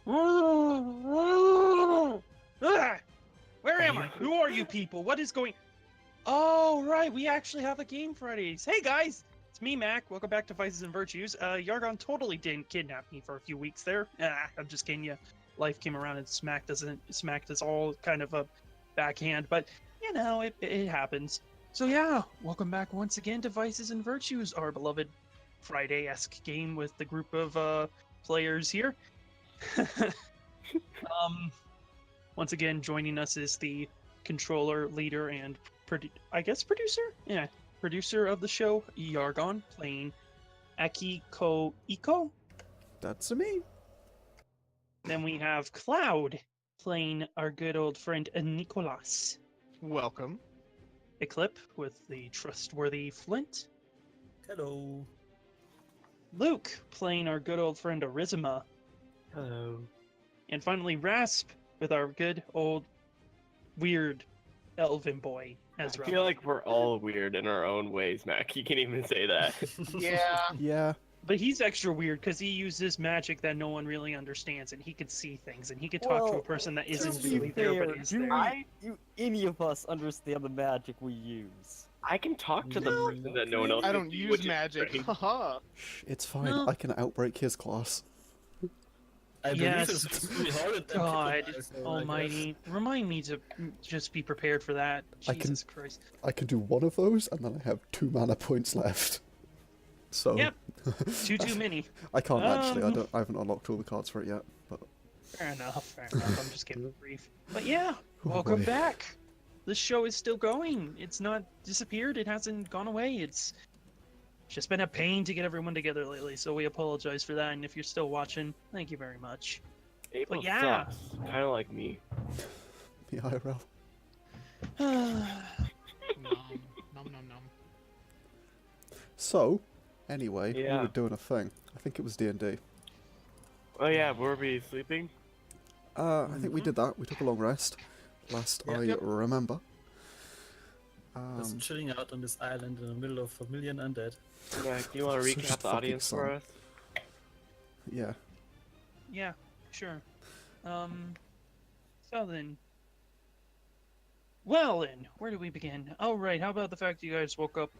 Ah! Where am I? Who are you people? What is going... Oh, right, we actually have a game Fridays. Hey, guys! It's me, Mac. Welcome back to Vices and Virtues. Yargon totally didn't kidnap me for a few weeks there. I'm just kidding you. Life came around and smacked us all kind of a backhand, but, you know, it happens. So yeah, welcome back once again to Vices and Virtues, our beloved Friday-esque game with the group of players here. Once again, joining us is the controller, leader, and producer? Yeah, producer of the show, Yargon, playing Iko. That's me. Then we have Clowd, playing our good old friend Neekolas. Welcome. Ecliptixis with the trustworthy Flint. Hello. Luke, playing our good old friend Arizima. Hello. And finally, Rasp, with our good old weird elven boy, Esra. I feel like we're all weird in our own ways, Mac. You can't even say that. Yeah. Yeah. But he's extra weird because he uses magic that no one really understands, and he could see things, and he could talk to a person that isn't really there, but is there. Do any of us understand the magic we use? I can talk to the person that no one else I can don't see, use which is magic. strange. Haha. Shh, it's fine. No. I can outbreak his class. I Yes. believe it's really hard at them God people, so I almighty. Remind me to just be prepared for that. I can- Jesus Christ. I can do one of those, and then I have 2 mana points left. So Yep. Too many. I can't actually. Um, I haven't unlocked all the cards for it yet. But Fair enough. I'm just giving a brief. But yeah, welcome boy. back. This show is still going. It's not disappeared. It hasn't gone away. It's just been a pain to get everyone together lately, so we apologize for that. And if you're still watching, thank you very much. April yeah. sucks. Kind of like me. the IRL. Nom nom nom. So, anyway, we Yeah. were doing a thing. I think it was D&D. Oh yeah, were we sleeping? I think we did that. We took a long rest. Last I Yep. remember. Just chilling out on this island in the middle of a million undead. Mac, do you want to So recap just the fucking audience for son. us? Yeah. Yeah, sure. So then. Well then, where do we begin? Oh right, how about the fact you guys woke up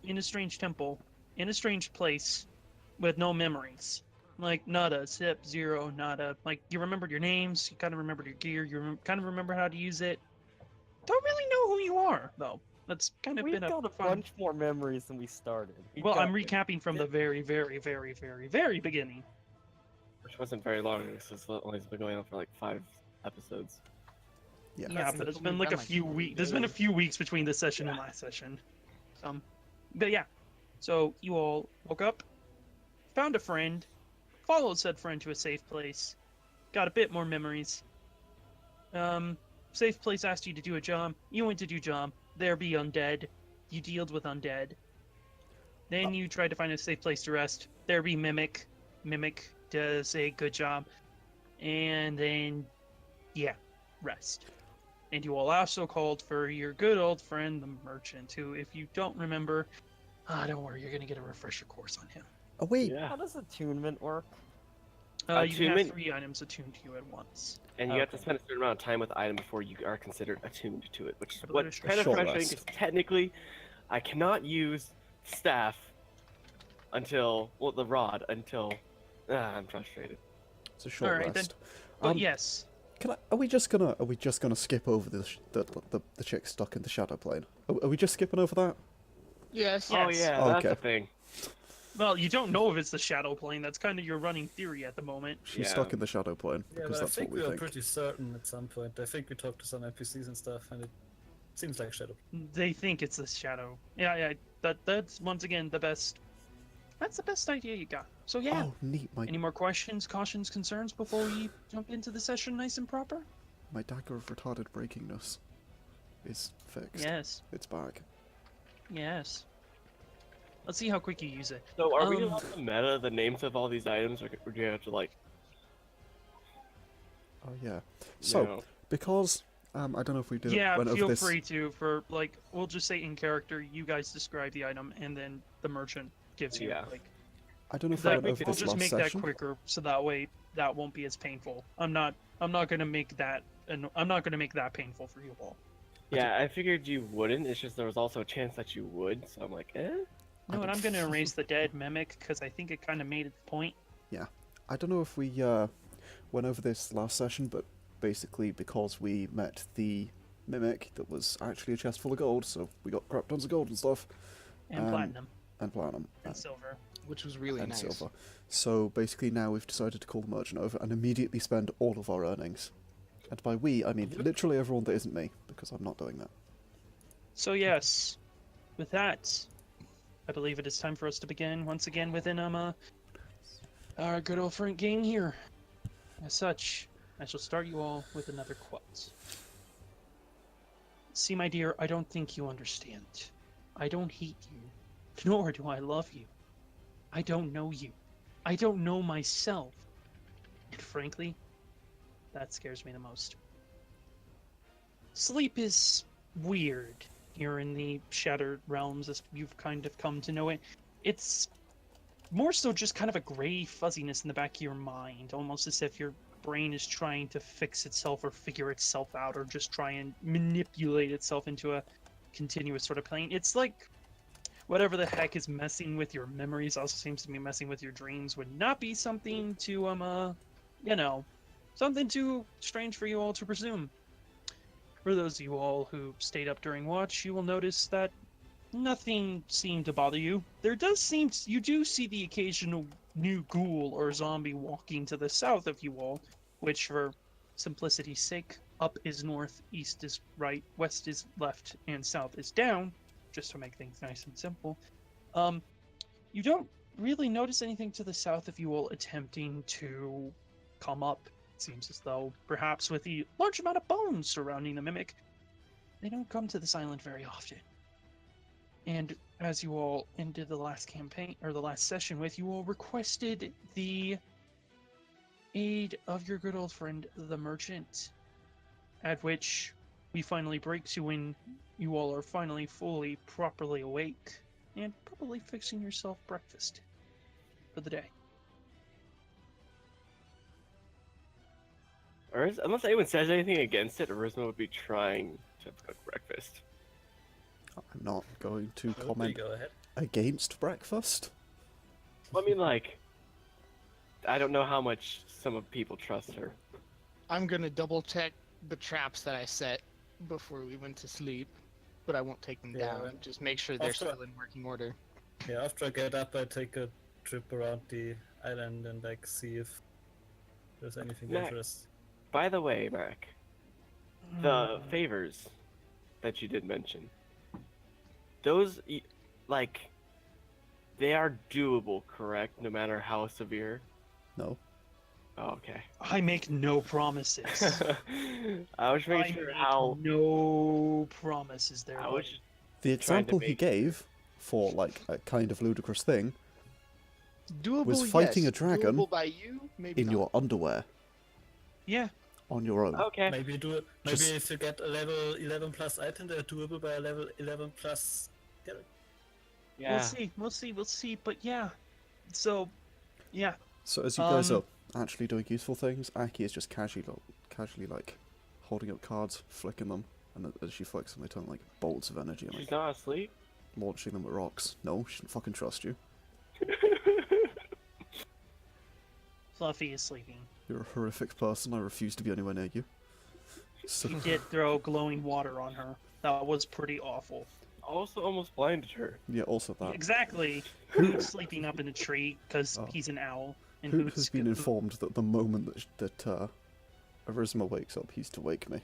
in a strange temple, in a strange place, with no memories? Like, nada, zip, zero, nada. Like, you remembered your names, you kind of remembered your gear, you kind of remember how to use it. Don't really know who you are, though. That's kind of We've been a got a fun... bunch more memories than we started. Well, I'm recapping from the very, very, very, very, very beginning. Which wasn't very long. This has only been going on for like 5 episodes. Yeah. Yeah, but it's been like a few weeks. There's been a few weeks between this session and last session. But yeah. So you all woke up, found a friend, followed said friend to a safe place, got a bit more memories. Safe place asked you to do a job. You went to do job. There be undead. You dealt with undead. Then you tried to find a safe place to rest. There be mimic. Mimic does a good job. And then, yeah, rest. And you all also called for your good old friend, the merchant, who, if you don't remember, don't worry, you're going to get a refresher course on him. Oh wait. Yeah. How does attunement work? You have Attunement- 3 items attuned to you at once. And you have to Okay. spend a certain amount of time with the item before you are considered attuned to it, which is But what that is kind of short frustrating rest. because technically I cannot use staff until, well, the rod until, I'm frustrated. It's a short Alright, then. rest. But yes, Are we just gonna skip over the chick stuck in the shadow plane? Are we just skipping over that? Yes. Oh Yes. yeah, Oh, that's okay. the thing. well, you don't know if it's the shadow plane. That's kind of your running theory at the moment. She's Yeah. stuck in the shadow plane Yeah, because but I that's what think we we were think. pretty certain at some point. I think we talked to some NPCs and stuff, and it seems like Shadow. They think it's the shadow. Yeah. That's once again the best. That's the best idea you got. So yeah. Oh, neat. Any more questions, cautions, concerns before we jump into the session nice and proper? My dagger of retarded breakingness is fixed. Yes. It's back. Yes. Let's see how quick you use it. So are we Um, allowed to meta the names of all these items, or do you have to like, Oh yeah. you So know? because I don't know if we did Yeah, went over feel this. free to. For like, we'll just say in character, you guys describe the item, and then the merchant gives you Yeah. like. I don't know if That I went over we'll this just last make session. that quicker, so that way that won't be as painful. I'm not gonna make that, and I'm not gonna make that painful for you all. Yeah, I figured you wouldn't. It's just there was also a chance that you would. So I'm like, eh. No, and I'm gonna erase the dead mimic because I think it kind of made its point. Yeah. I don't know if we went over this last session, but basically because we met the mimic that was actually a chest full of gold, so we got crap tons of gold and stuff. And platinum. And platinum. And silver. Which was really and nice. silver. So basically now we've decided to call the merchant over and immediately spend all of our earnings. And by we, I mean literally everyone that isn't me, because I'm not doing that. So yes, with that, I believe it is time for us to begin once again within our good old Flint game here. As such, I shall start you all with another quote. See, my dear, I don't think you understand. I don't hate you, nor do I love you. I don't know you. I don't know myself. And frankly, that scares me the most. Sleep is weird here in the Shattered Realms, as you've kind of come to know it. It's more so just kind of a gray fuzziness in the back of your mind, almost as if your brain is trying to fix itself or figure itself out or just try and manipulate itself into a continuous sort of plane. It's like whatever the heck is messing with your memories also seems to be messing with your dreams would not be something to, something too strange for you all to presume. For those of you all who stayed up during watch, you will notice that nothing seemed to bother you. You do see the occasional new ghoul or zombie walking to the south of you all, which for simplicity's sake, up is north, east is right, west is left, and south is down, just to make things nice and simple. You don't really notice anything to the south of you all attempting to come up. It seems as though, perhaps with the large amount of bones surrounding the mimic, they don't come to this island very often. And as you all ended the last campaign, or the last session with, you all requested the aid of your good old friend, the merchant, at which we finally break to when you all are finally fully, properly awake, and probably fixing yourself breakfast for the day. Unless anyone says anything against it, Arizima would be trying to cook breakfast. I'm not going to Okay, comment go ahead. against breakfast. Well, I mean, like, I don't know how much some of people trust her. I'm gonna double check the traps that I set before we went to sleep, but I won't take them Yeah, down. right. Just make sure they're After- still in working order. Yeah, after I get up, I take a trip around the island and like see if there's anything Mac. interesting. By the way, Mac, the favors that you did mention, those, like, they are doable, correct? No matter how severe? No. Oh, okay. I make no promises. I was I making sure make how... no promises there. I was... buddy. The example he make- gave for like a kind of ludicrous thing Doable, was fighting yes. a dragon Doable by you, maybe in not. your underwear Yeah. on your own. Okay. Maybe Just- if you get a level 11 plus item, they're doable by a level 11 plus. Yeah. We'll see. But yeah. So, yeah. So as you guys are Um, actually doing useful things, Aki is just casually like holding up cards, flicking them, and as she flicks them, they turn like bolts of energy and She's like not asleep? launching them at rocks. No, she doesn't fucking trust you. Fluffy is sleeping. You're a horrific person. I refuse to be anywhere near you. So, He did throw glowing water on her. That was pretty awful. Also almost blinded her. yeah, also that. Exactly. Hoot's sleeping up in a tree because Oh. he's an owl. And Who Hoot's has been informed that the moment that Arizima wakes up, he's to wake me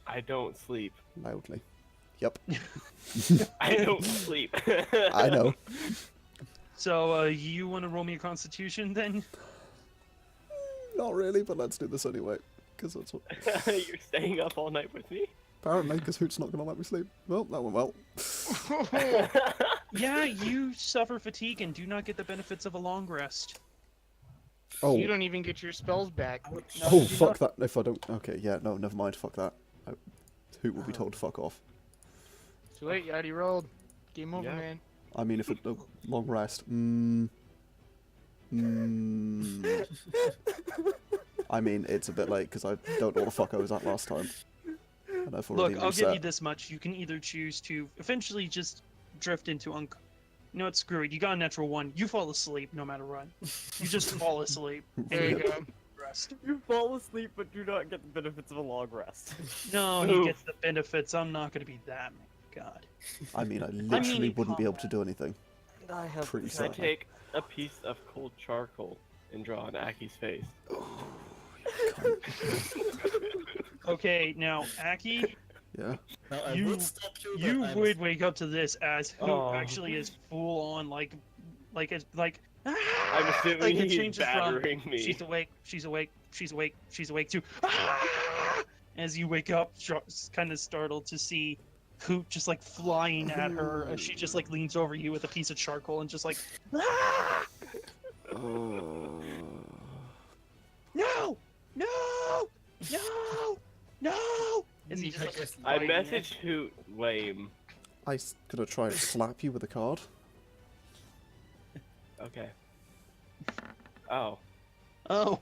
I don't sleep. loudly. Yep, I don't sleep. I know. So, you want to roll me a constitution then? Not really, but let's do this anyway, because that's what. You're staying up all night with me? Apparently, because Hoot's not gonna let me sleep. Well, that went well. Yeah, you suffer fatigue and do not get the benefits of a long rest. Oh, You don't even get your spells back. oh, fuck that! If I don't, okay, yeah, no, never mind. Fuck that. Hoot will be told to fuck off. Too late, you already rolled. Game over, Yeah. man. I mean, if it long rest, Mm, I mean, it's a bit late because I don't know what the fuck I was at last time. And I've already Look, I'll give reset. you this much. You can either choose to eventually just drift into You know what? Screw it. You got a natural 1. You fall asleep no matter what. You just fall asleep. There you go. Rest. You fall asleep, but do not get the benefits of a long rest. No, he gets the benefits. I'm not going to be that. God. I mean, I literally wouldn't be able to do anything. I have Pretty Can I sad. take a piece of cold charcoal and draw on Aki's face? Okay, now, Aki, Yeah. Now, I You- would stop you, but you I'm would wake up to this as who Oh. actually is full on like I'm assuming like it he's changes battering from me. she's awake, she's awake, she's awake, she's awake to as you wake up, kind of startled to see Hoot just like flying at her as she just like leans over you with a piece of charcoal and just like Oh. no, no, no, no. As he just, like, I biting it. message Hoot lame. I'm gonna try and slap you with a card. Okay. Oh. Oh,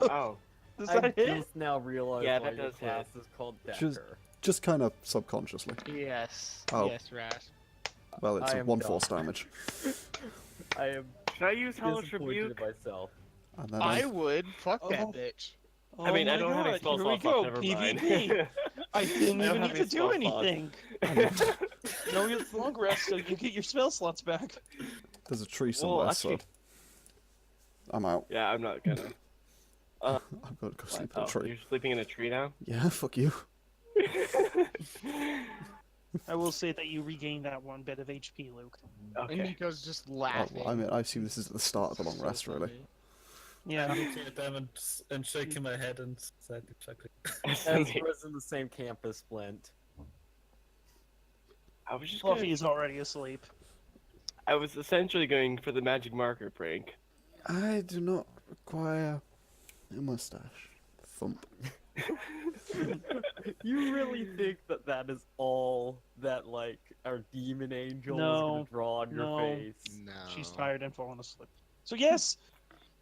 Oh. does I that hit? just now realize Yeah, why that your does hit. class is called Just- Decker. Just kind of subconsciously. Yes. Oh. Yes, Rash. Well, it's I a am 1 done. force damage. I am Should I use Hellish disappointed Rebuke? in myself. And then I would. Fuck Oh. that bitch. I mean, Oh I my don't have any God, spell here we slots go, left, never mind. PvP. I didn't I don't even have need any to do spell slots. anything. No, it's long rest, so you get your spell slots back. there's a tree Well, somewhere, actually- so I'm out. Yeah, I'm not gonna. I'm gonna go sleep in Oh, a tree. you're sleeping in a tree now? Yeah, fuck you. I will say that you regain that 1 bit of HP, Luke. And Okay. Nico's just Oh, laughing. I mean, I assume this is at the start of the long So rest, really. funny. Yeah. looking at them and shaking my head and slightly chuckling. Ezra's in the same camp as Flint. I was just Fluffy gonna, is already asleep. I was essentially going for the magic marker prank. I do not require a mustache. Thump. You really think that that is all that, like, our demon angel is No, gonna draw on your no. face? No. She's tired and fallen asleep. So yes,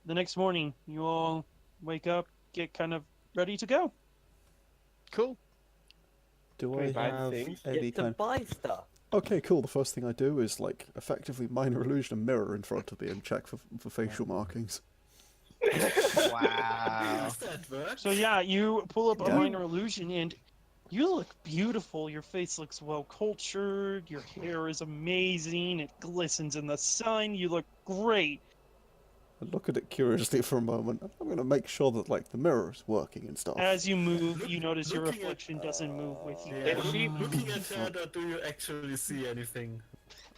the next morning, you all wake up, get kind of ready to go. Cool. Do Can we I buy the have things? any Get to kind? buy stuff. Okay, cool. The first thing I do is like effectively minor illusion a mirror in front of me and check for facial markings. Wow. Does that work? So yeah, you pull up a Yeah. minor illusion and you look beautiful. Your face looks well cultured. Your hair is amazing. It glistens in the sun. You look great. I look at it curiously for a moment. And I'm gonna make sure that like the mirror is working and stuff. As you move, you notice your Looking at- reflection doesn't move with you. Yeah. If she- Looking at her, do you actually see anything?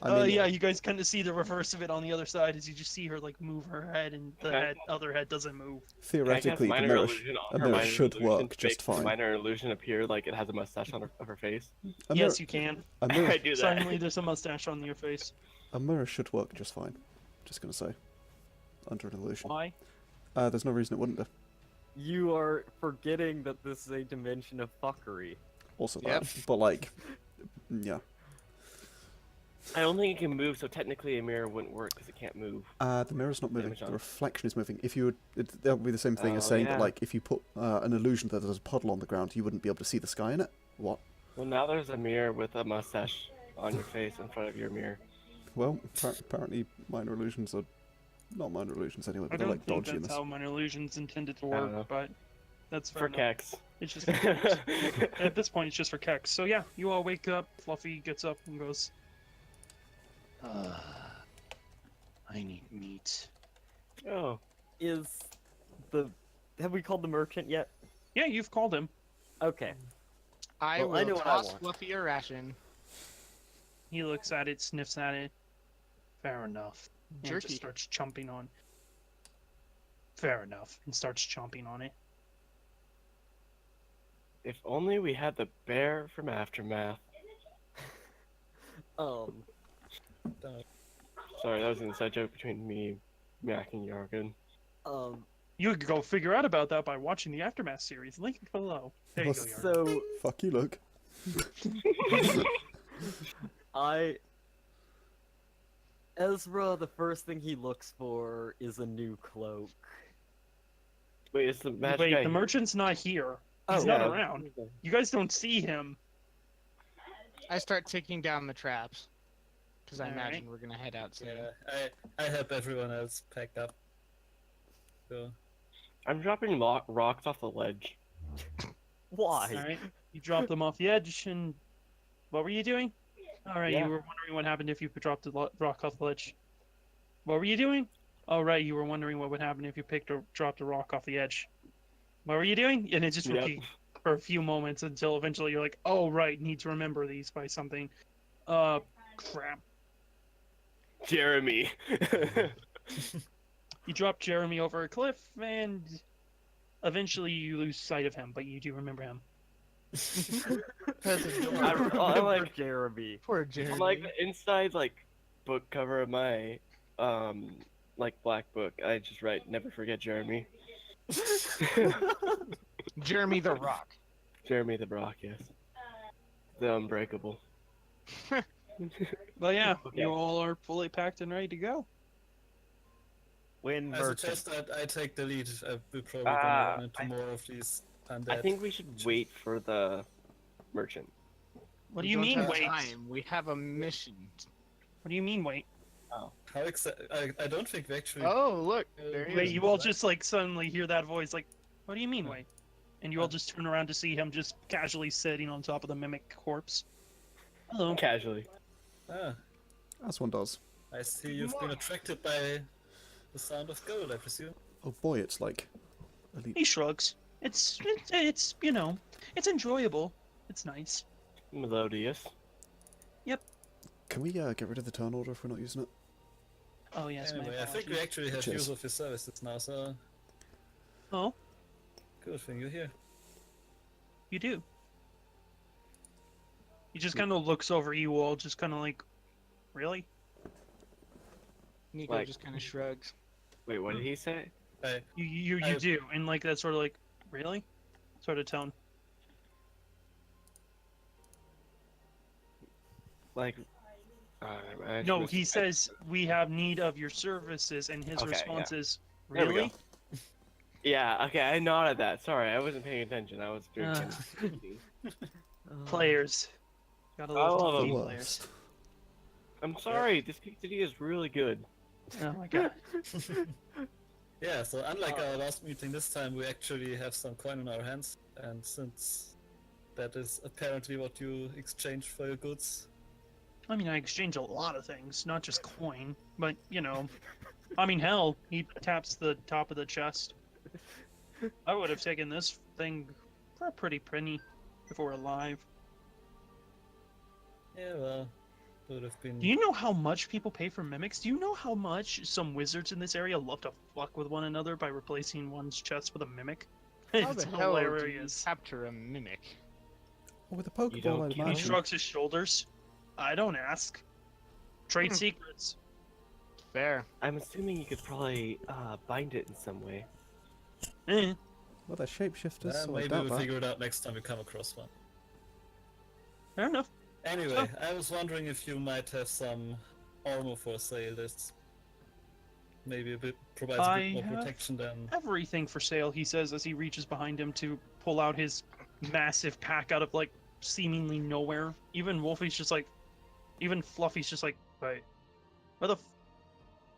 I mean, Yeah, you guys kind of see the reverse of it on the other side as you just see her like move her head and the Okay. other head doesn't move. theoretically, the minor mirror, illusion on a her, mirror minor should illusion work to just make the fine. Minor illusion appear like it has a mustache on her face. A mirror, Yes, you can. a mirror, I do that. Suddenly, there's a mustache on your face. a mirror should work just fine. Just gonna say, under an illusion. Why? There's no reason it wouldn't do. You are forgetting that this is a dimension of fuckery. Also Yep. that, but like, yeah. I don't think it can move, so technically a mirror wouldn't work because it can't move. The mirror's not moving. Damage on The it. reflection is moving. If you would, that would be the same thing as Oh, saying yeah. that, like, if you put an illusion that there's a puddle on the ground, you wouldn't be able to see the sky in it. What? Well, now there's a mirror with a mustache on your face in front of your mirror. Well, apparently minor illusions are not minor illusions anyway, I but they're don't like think dodgy in that's this. how minor illusions intended to I don't work, know. but that's fair For enough. Kex. It's just for kecks. At this point, it's just for kecks. So yeah, you all wake up. Fluffy gets up and goes, I need meat. Oh. Is the... Have we called the merchant yet? Yeah, you've called him. Okay. I Well, I will know what I toss want. Fluffy a ration. He looks at it, sniffs at it. Fair enough. And Jerky. just starts chomping on. Fair enough. And starts chomping on it. If only we had the bear from Aftermath. Sorry, that was an inside joke between me, Mac, and Yargon. You could go figure out about that by watching the Aftermath series. Link below. There you go, What's- Yargon. So, Fuck you, Luke. Ezra, the first thing he looks for is a new cloak. Wait, is the magic Wait, guy the here? merchant's not here. He's Oh, not yeah. around. You guys don't see him. I start taking down the traps. Because I All imagine right. we're gonna head out soon. Yeah, I help everyone else pack up. So I'm dropping rocks off the ledge. Why? All right. You dropped them off the edge, and what were you doing? All right, Yeah. you were wondering what happened if you dropped the rock off the ledge. What were you doing? Oh, right, you were wondering what would happen if you dropped a rock off the edge. What were you doing? And it just Yep. repeats for a few moments until eventually you're like, oh, right, need to remember these by something. Crap. Jeremy. You drop Jeremy over a cliff, and eventually you lose sight of him, but you do remember him. That's adorable. I like Jeremy. Poor Jeremy. I'm like the inside book cover of my black book. I just write never forget Jeremy. Jeremy the Rock. Jeremy the Brock, yes. The Unbreakable. But yeah, Okay. you all are fully packed and ready to go. When I merchant. suggest that I take the lead. We're probably gonna run into more of these undead. I think we should wait for the merchant. What do We you don't mean, have wait? time. We have a mission. What do you mean, wait? How I don't think we actually. Oh, look. There he Wait, is. you all just suddenly hear that voice, what do you mean, wait? And you all just turn around to see him just casually sitting on top of the mimic corpse. Hello. Casually. Ah, As one does. I see you've been attracted by the sound of gold, I presume. Oh boy, it's like elite. He shrugs. It's it's enjoyable. It's nice. Melodious. Can we get rid of the turn order if we're not using it? Oh yes, my Anyway, I think we apologies. actually have Cheers. use of your services now, so Oh, good thing you're here. you do. He just kind of looks over you all, just kind of like, really? Nico Like- just kind of shrugs. Wait, what did he say? You I- do, and like that sort of like, really, sort of tone. Like, I No, was- he says we have need of your services, and his Okay, response is, There we really? go. Yeah, okay, I nodded that. Sorry, I wasn't paying attention. I was drinking. Players. Gotta I love love to The be him. players. worst. I'm sorry, this pizzeria is really good. Oh my god. Yeah, so unlike our last meeting, this time we actually have some coin in our hands, and since that is apparently what you exchange for your goods, I mean, I exchange a lot of things, not just coin, but I mean, hell, he taps the top of the chest. I would have taken this thing for a pretty penny if it were alive. yeah, well, would have been. Do you know how much people pay for mimics? Do you know how much some wizards in this area love to fuck with one another by replacing one's chest with a mimic? How It's the hell do you hilarious. capture a mimic? Well, with a don't Pokeball, I'd keep- He imagine. shrugs his shoulders. I don't ask. Trade Hmm. secrets. Fair. I'm assuming you could probably bind it in some way. Eh. Well, they're shapeshifters, so I Maybe doubt we'll that. figure it out next time we come across one. Fair enough. Anyway, I was wondering if you might have some armor for sale that's maybe provides a I bit more have- protection than. Everything for sale, he says as he reaches behind him to pull out his massive pack out of seemingly nowhere. Even Wolfie's just even Fluffy's just like, wait,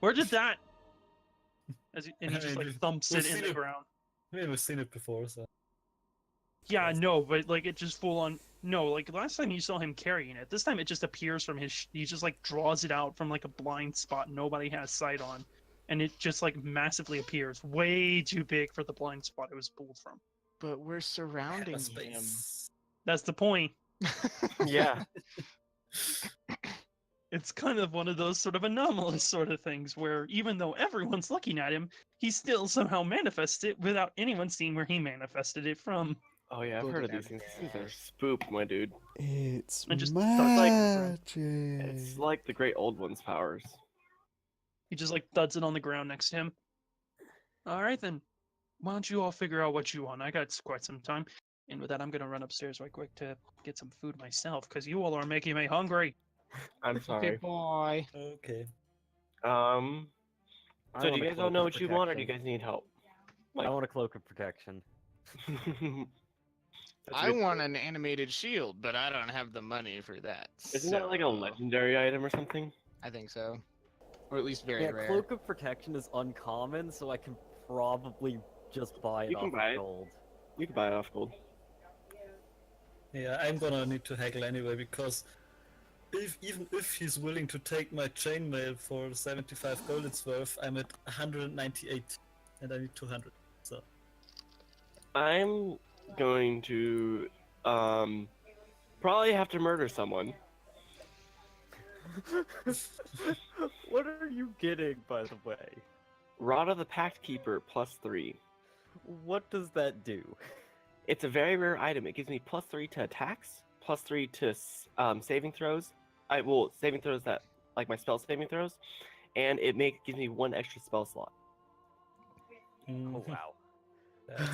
where did that? And he I just mean, thumps we've it in seen the it- ground. I mean, we've seen it before, so. Yeah, no, but it just full on. No, last time you saw him carrying it. This time it just appears from he just draws it out from a blind spot nobody has sight on, and it just massively appears, way too big for the blind spot it was pulled from. But we're surrounding him. Space. That's the point. Yeah. It's kind of one of those sort of anomalous sort of things where even though everyone's looking at him, he still somehow manifests it without anyone seeing where he manifested it from. Oh yeah, I've Look heard of at these things. that. These things are spook, my dude. It's And just magic. It's like the Great Old One's powers. He just thuds it on the ground next to him. All right then, why don't you all figure out what you want? I got quite some time. And with that, I'm gonna run upstairs right quick to get some food myself, because you all are making me hungry. I'm Okay, sorry. boy. Okay. Um. I So do want you a guys all cloak know of what you want, or do you protection. guys need help? I want a cloak of protection. That's a I good want point. an animated shield, but I don't have the money for that. Isn't that like a so legendary item or something? I think so, or at least very Yeah, rare. cloak of protection is uncommon, so I can probably just buy it You can off buy of it. gold. You can buy it off gold. Yeah, I'm gonna need to haggle anyway because even if he's willing to take my chainmail for 75 gold it's worth, I'm at 198 and I need 200. So I'm going to probably have to murder someone. What are you getting, by the way? Rod of the Pact Keeper +3. What does that do? It's a very rare item. It gives me +3 to attacks, +3 to saving throws. Saving throws that like my spell saving throws, and gives me 1 extra spell slot. Oh wow.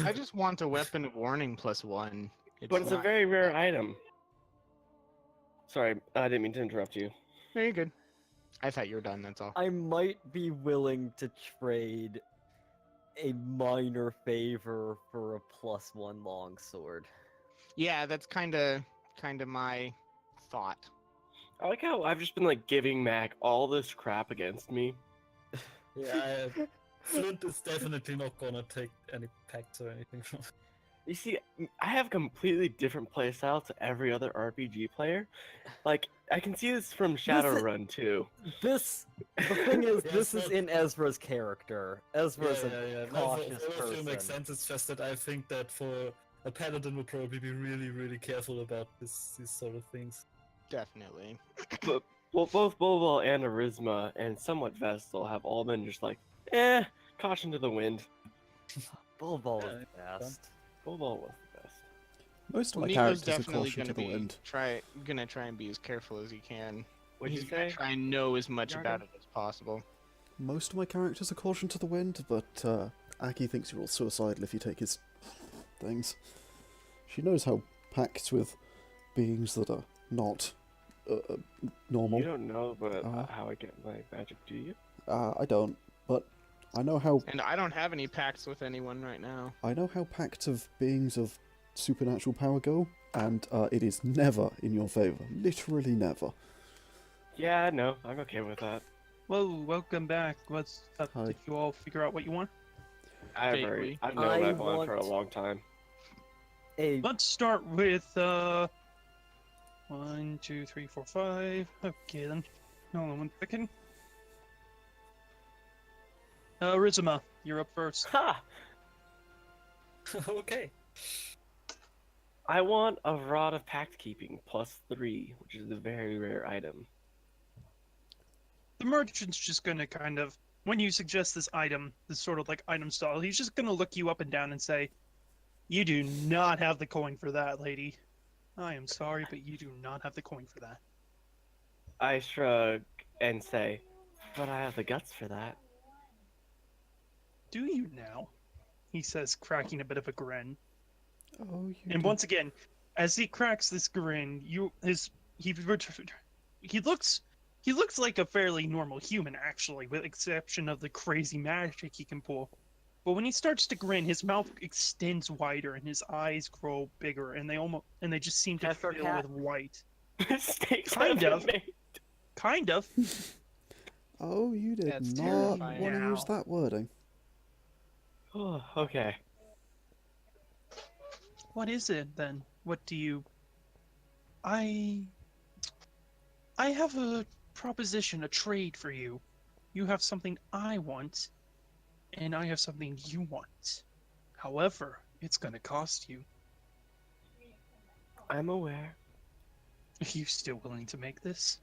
I just want a weapon of warning +1. But it's a not- very rare item. Sorry, I didn't mean to interrupt you. No, you're good. I thought you were done. That's all. I might be willing to trade a minor favor for a +1 longsword. Yeah, that's kind of my thought. I like how I've just been like giving Mac all this crap against me. yeah, Flint is definitely not gonna take any pacts or anything from. You see, I have completely different playstyle to every other RPG player. Like, I can see this from Shadowrun too. The thing is, Yeah, this it's is not- in Ezra's character. Ezra's a No, cautious for all of you person. makes sense. It's just that I think that for a paladin would probably be really, really careful about these sort of things. Definitely. But well, both Bobal and Arizima and somewhat Vestal have all been just like, caution to the wind. Bulbul Yeah, is best. Bobal was the best. Most of my Nico's characters are definitely caution to gonna the wind. gonna try and be as careful as he can. What'd He's you gonna say? try and know as much Yargon? about it as possible. Most of my characters are caution to the wind, but Aki thinks you're all suicidal if you take his things. She knows how packed with beings that are not normal. You don't know but Uh-huh. how I get my magic, do you? I don't, but I know how And I don't have any pacts with anyone right now. packed of beings of supernatural power go, and it is never in your favor. Literally never. Yeah, no, I'm okay with that. Whoa, welcome back. What's up? Hi. Did you all figure out what you want? I've Vaguely. known what I I've wanted for a want- long time. A Let's start with 1, 2, 3, 4, 5. Okay then. Hold on one second. Arizima, you're up first. Ha! Okay. I want a Rod of Pact Keeping +3, which is a very rare item. The merchant's just gonna kind of, when you suggest this item, this sort of like item style, he's just gonna look you up and down and say, "You do not have the coin for that, lady. I am sorry, but you do not have the coin for that." I shrug and say, but I have the guts for that. Do you now? He says, cracking a bit of a grin. Oh, you And do- once again, as he cracks this grin, he looks like a fairly normal human, actually, with exception of the crazy magic he can pull. But when he starts to grin, his mouth extends wider and his eyes grow bigger, and they just seem to Heifer fill cat? with white. Steaks Kind have of. been made. Kind of. Oh, you did That's not terrifying. want to use Now. that wording. Oh, okay. What is it then? What do you? I have a proposition, a trade for you. You have something I want, and I have something you want. However, it's gonna cost you. I'm aware. Are you still willing to make this?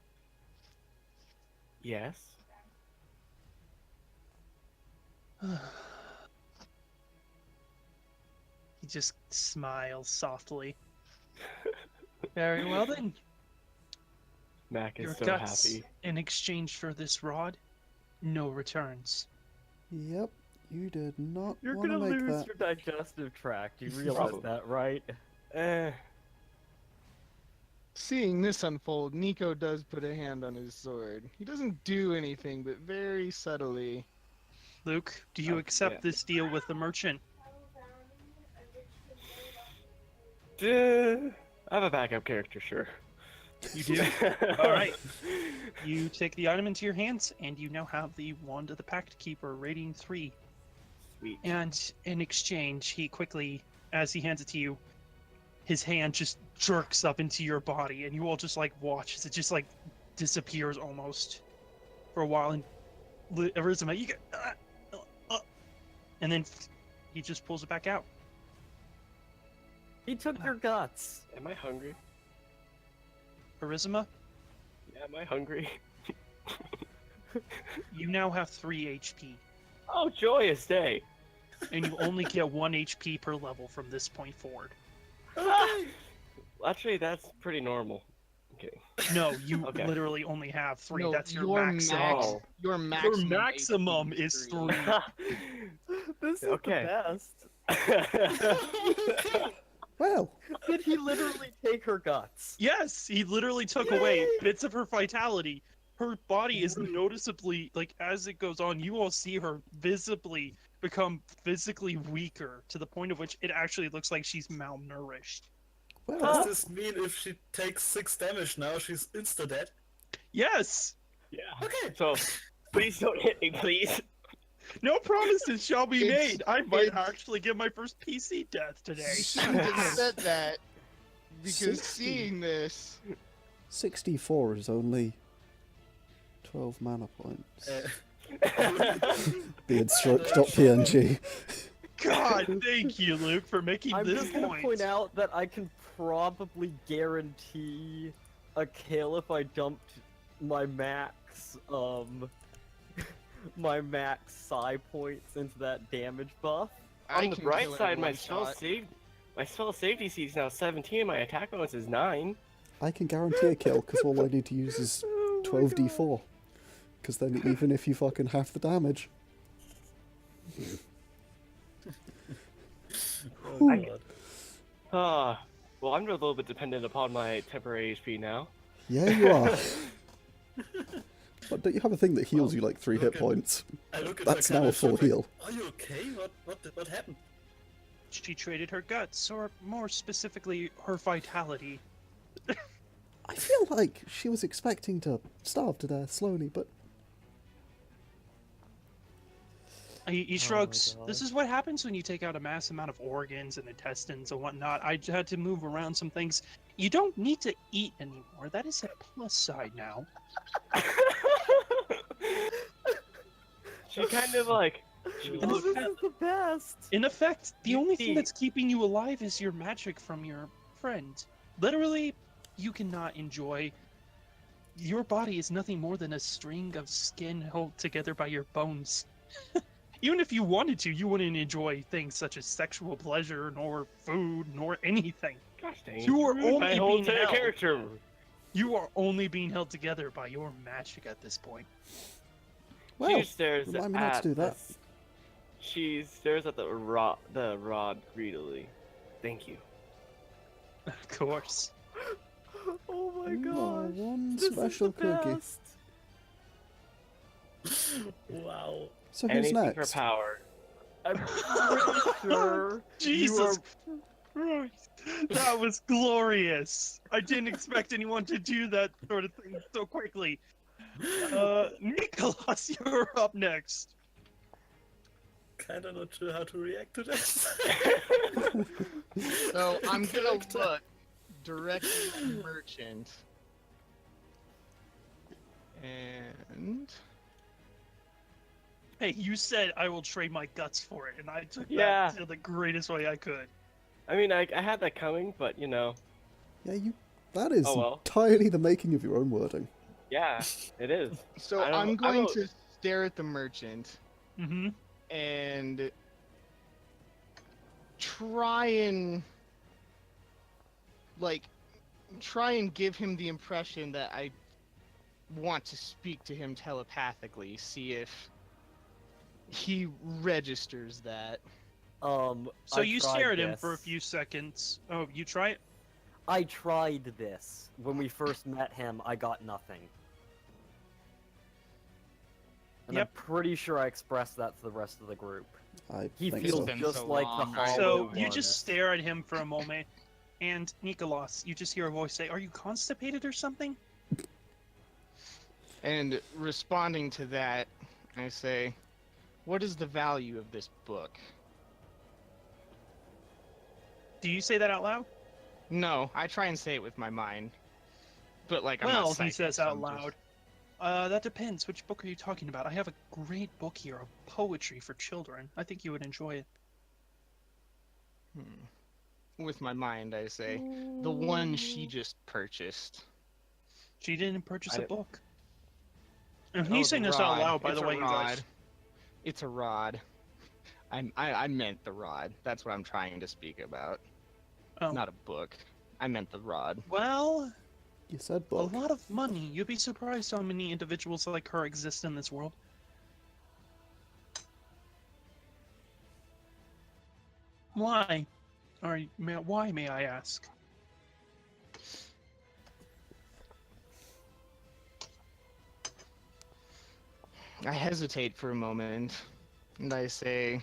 Yes. He just smiles softly. Very well then. Mac is Your so guts happy. in exchange for this rod, no returns. Yep, you did not You're want to gonna make lose that. your digestive tract. You realize Probably. that, right? Eh. Seeing this unfold, Nico does put a hand on his sword. He doesn't do anything, but very subtly. Luke, do you accept yeah. this deal with the merchant? I have a backup character, sure. You do? All right. You take the item into your hands, and you now have the Wand of the Pact Keeper, rating 3. Sweet. And in exchange, he quickly, as he hands it to you, his hand just jerks up into your body, and you all just like watch as it just like disappears almost for a while. And Arizima, you get, and then he just pulls it back out. He took your guts. Am I hungry? Arizima, Yeah, am I hungry? you now have 3 HP, Oh, joyous day! and you only get 1 HP per level from this point forward. Actually, that's pretty normal. Okay. No, you Okay. literally only have 3. No, That's your maximum. Oh. Your maximum. Your maximum HP is 3. This is Okay. the best. Well, Did he literally take her guts? Yes, he literally took away bits of her vitality. Her body is noticeably, like, as it goes on, you all see her visibly become physically weaker to the point of which it actually looks like she's malnourished. well, Does this mean if she takes 6 damage now, she's insta-dead? Yes! Yeah. Okay. So, please don't hit me, please. No promises shall be It's- made. I might it's- actually get my first PC death today. You shouldn't have said that. Because 60. seeing this, 64 is only 12 mana points. Beardstroke.png. God, thank you, Luke, for making I'm this just gonna point. point out that I can probably guarantee a kill if I dumped my max, my max psi points into that damage buff. On I the can bright kill it side, in my one spell shot. save DC is now 17, my attack bonus is 9. I can guarantee a kill because all I need to use is 12d4. Because then even if you fucking half the damage. Oh, I- God. Well, I'm a little bit dependent upon my temporary HP now. Yeah, you are. But don't you have a thing that heals you like 3 hit Okay. points? I look at That's my now a kind full of like, heal. Are you okay? What happened? She traded her guts, or more specifically, her vitality. I feel like she was expecting to starve to death slowly, but He shrugs. God. This is what happens when you take out a mass amount of organs and intestines and whatnot. I had to move around some things. You don't need to eat anymore. That is a plus side now. She kind of like. She This looked is at, the best. In effect, the You only thing see- that's keeping you alive is your magic from your friend. Literally, you cannot enjoy. Your body is nothing more than a string of skin held together by your bones. Even if you wanted to, you wouldn't enjoy things such as sexual pleasure, nor food, nor anything. gosh dang. You are ruined my only whole being held. character. You are only being held together by your magic at this point. well, She stares remind me not to at do that. She stares at the rod greedily. Thank you. Of course. Oh my No, gosh. one This is special the cookie. best. Wow. So who's Anything for next? power. I'm pretty sure Jesus you Christ. That was glorious. I didn't expect anyone to do that sort of thing so quickly. Neekolas, you're up next. Kinda not sure how to react to this. so I'm gonna Character. look directly at the merchant. And Hey, you said I will trade my guts for it, and I took Yeah. that to the greatest way I could. I mean, I had that coming, but you know, Yeah, you. That is Oh, well. entirely the making of your own wording. yeah, it is. so I don't- I'm I going don't- to stare at the merchant Mm-hmm. and try and give him the impression that I want to speak to him telepathically, see if he registers that. So I you tried stare at him this. for a few seconds. Oh, you try it? I tried this. When we first met him, I got nothing. And Yep. I'm pretty sure I expressed that to the rest of the group. I He think feels so. been just so like long, the right? hollow So you one. just stare at him for a moment, and Neekolas, you just hear a voice say, "Are you constipated or something?" And responding to that, I say, "What is the value of this book?" Do you say that out loud? No, I try and say it with my mind, but like I'm not Well, he psychic, says so out I'm just- loud. That depends. Which book are you talking about? I have a great book here of poetry for children. I think you would enjoy it. With my mind, I say, "The one she just purchased." She didn't purchase a I- book. And Oh, he's saying this out rod. loud, by It's the a way, you guys. rod. It's a rod. I meant the rod. That's what I'm trying to speak about. Oh. Not a book. I meant the rod. Well, You said a book. lot of money. You'd be surprised how many individuals like her exist in this world. Why? Why, may I ask? I hesitate for a moment, and I say,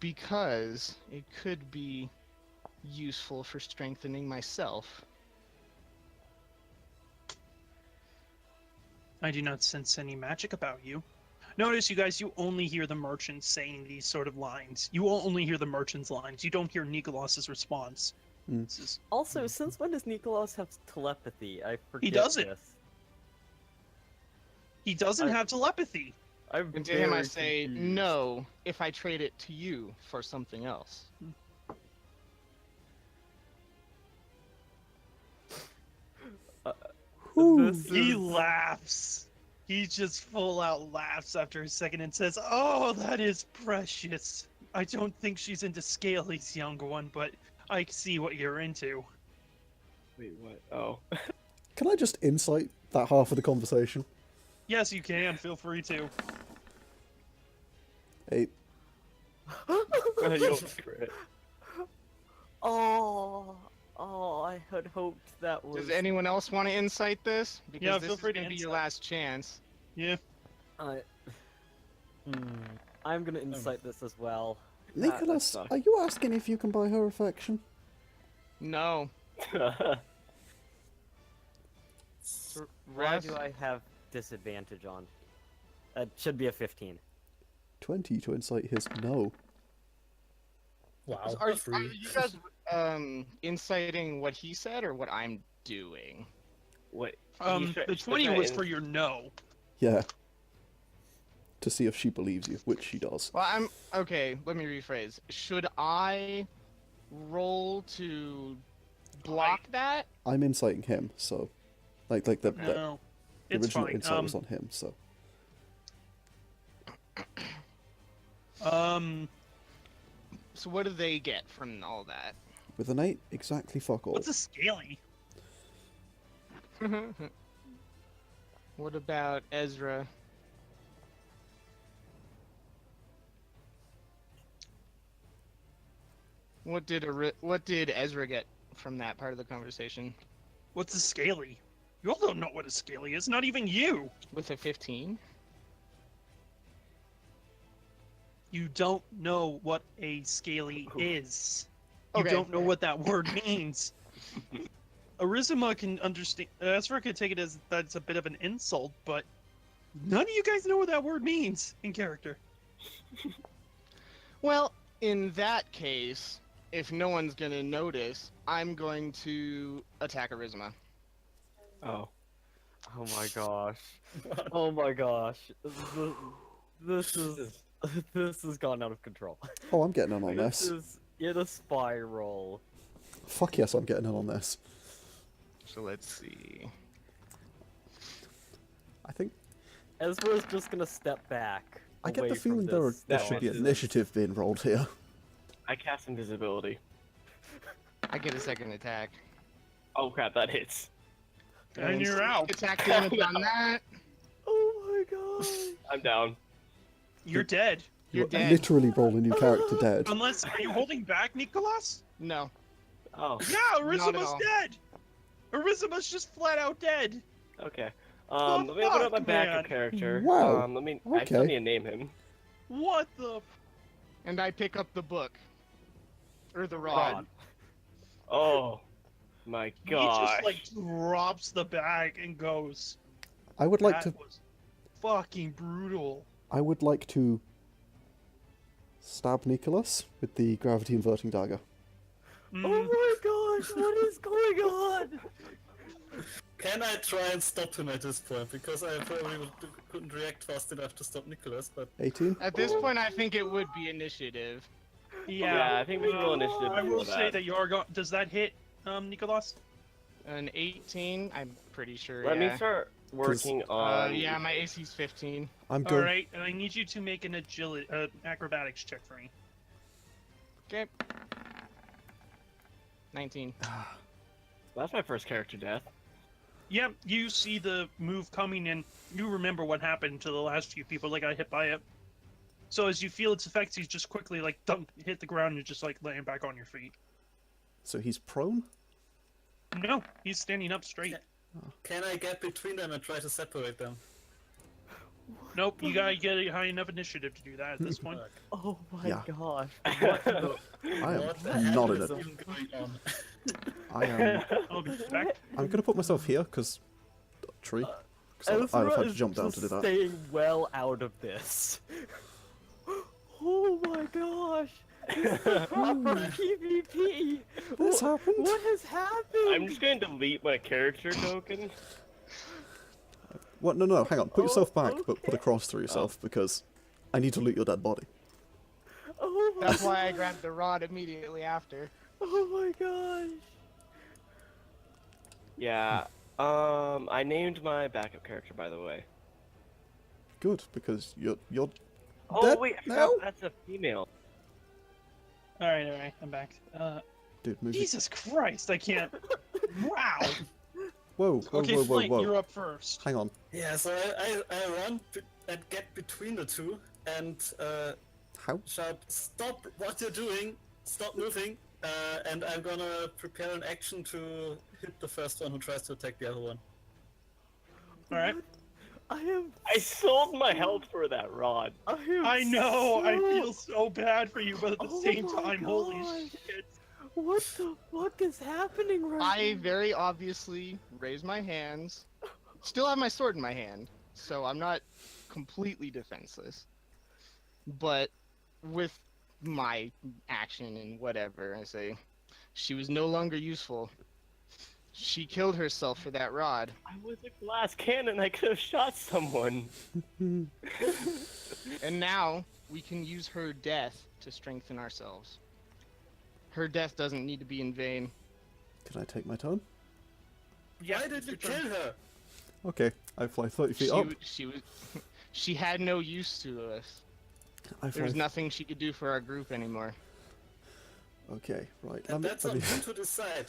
because it could be useful for strengthening myself. I do not sense any magic about you. Notice, you guys, you only hear the merchants saying these sort of lines. You only hear the merchants' lines. You don't hear Neekolas' response. Mm. This is... Also, since when does Neekolas have telepathy? I forget doesn't. this. He doesn't have telepathy. I'm And to him I very say, confused. no, if I trade it to you for something else. This He is- laughs. He just full out laughs after a second and says, "Oh, that is precious. I don't think she's into Scaly's young one, but I see what you're into." Wait, what? Oh. Can I just insight that half of the conversation? Yes, you can. Feel free to. 8. You'll figure it. Oh, I had hoped that was. Does anyone else want to insight this? Because Yeah, this feel is free to gonna be your insight. last chance. Yeah. I'm gonna insight this as well. Neekolas, sucks. are you asking if you can buy her affection? No. Why Raz- do I have disadvantage on? That should be a 15. 20 to incite his no. Wow, Are free. you guys inciting what he said or what I'm doing? What? The 20 was for your no. Yeah. To see if she believes you, which she does. Well, I'm okay. Let me rephrase. Should I roll to block that? I'm inciting him, so like the No. It's original fine. insight was on him, so So what do they get from all that? with an 8, exactly fuck all. What's a Scaly? What about Ezra? What did Ezra get from that part of the conversation? What's a Scaly? You all don't know what a Scaly is. Not even you. With a 15? You don't know what a Scaly is. You Okay. don't know what that word means. Arizima can understand. Esra could take it as that's a bit of an insult, but none of you guys know what that word means in character. Well, in that case, if no one's gonna notice, I'm going to attack Arizima. Oh. Oh my gosh. Oh my gosh. This is this has gone out of control. Oh, I'm getting in on This this. is in a spiral. Fuck yes, I'm getting in on this. So let's see. I think Ezra's just gonna step back. I get away the from feeling there this. there No, should be it's- initiative being rolled here. I cast invisibility. I get a second attack. Oh crap, that hits. And you're out. Attack damage on that. Oh my gosh. I'm down. You're dead. You're You dead. literally roll a new character dead. Unless, are you holding back, Neekolas? No. Oh, Yeah, Not at Arizima's all. dead. Arizima's just flat out dead. okay. The Let me put up my fuck, backup man? character. Wow. I still Okay. need to name him. What the? And I pick up the book. Or the rod. Oh, my He gosh. just like drops the bag and goes. I would like That to. was fucking brutal. I would like to stab Neekolas with the gravity inverting dagger. Mm, Oh my gosh, what is going on? Can I try and stop him at this point? Because I probably couldn't react fast enough to stop Neekolas, but 18. At this point, I think it would be initiative. Yeah, I think we should roll initiative. I will before say that Yargon. Does that hit, Neekolas? An 18, I'm pretty sure. Let yeah. me start working on. Yeah, my AC's 15. I'm All going. right, and I need you to make an agility, acrobatics check for me. Okay. 19. That's my first character death. Yep, you see the move coming, and you remember what happened to the last few people that got hit by it. So as you feel its effects, you just quickly like dunk, hit the ground, and just like laying back on your feet. So he's prone? No, he's standing up straight. can I get between them and try to separate them? Nope, you gotta get a high enough initiative to do that at this point. Fuck. Oh my Yeah. gosh. I What the am hell not in is it. even going on? I am. I'll be back. I'm gonna put myself here because tree. Because I'd have Ezra had to is jump down just to do that. staying well out of this. Oh my gosh. This is a proper PvP. This happened. What has happened? I'm just going to delete my character token. What? No, no, hang on. Put yourself back, but put a okay. cross through yourself because I need to loot your dead body. Oh my That's why I grabbed the rod immediately after. Oh my gosh. Yeah. I named my backup character, by the way. Good, because you're Oh Dead wait, I forgot now? that's a female. All right, I'm back. dude. Move. Jesus Christ, I can't. Wow. Whoa, whoa, Okay, whoa, whoa, Flint, whoa. you're up first. Hang on. Yeah, so I run and get between the two and How? shout, "Stop what you're doing! Stop moving!" And I'm gonna prepare an action to hit the first one who tries to attack the other one. All right. I am. I sold my health for that rod. I know. I feel so bad for you, but at the Oh same my time, holy gosh. shit. What the fuck is happening right I now? very obviously raise my hands. Still have my sword in my hand, so I'm not completely defenseless. But with my action and whatever, I say, she was no longer useful. She killed herself for that rod. I was a glass cannon. I could have shot someone. And now we can use her death to strengthen ourselves. Her death doesn't need to be in vain. Can I take my turn? Why did you kill her? Okay, I fly 30 feet She, up. she was, she had no use to us. I There was fly. nothing she could do for our group anymore. Okay, right. And that's on you to decide.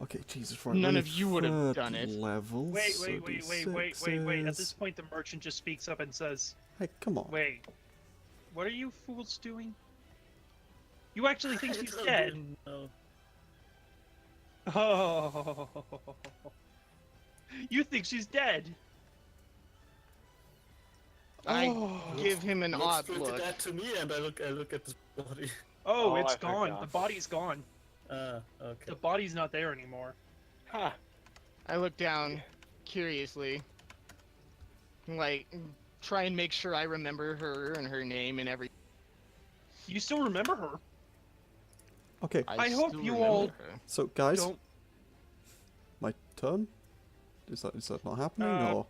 Okay, Jesus, right. None we're of you would have third done it. Levels, Wait, so wait. At this D6 point, the merchant just speaks up and says, Hey, come on. "Wait, what are you fools doing? You actually think she's dead?" No. Oh, you think she's dead? I Oh, give him an Looks odd pretty look. bad to me, and I look at the body. oh, Oh, it's I gone. forgot. The body's gone. Okay. The body's not there anymore. Ha. I look down curiously. Like, try and make sure I remember her and her name and everything. You still remember her? Okay, I hope still you remember all her. so guys, Don't. my turn? Is that not happening, Uh, or?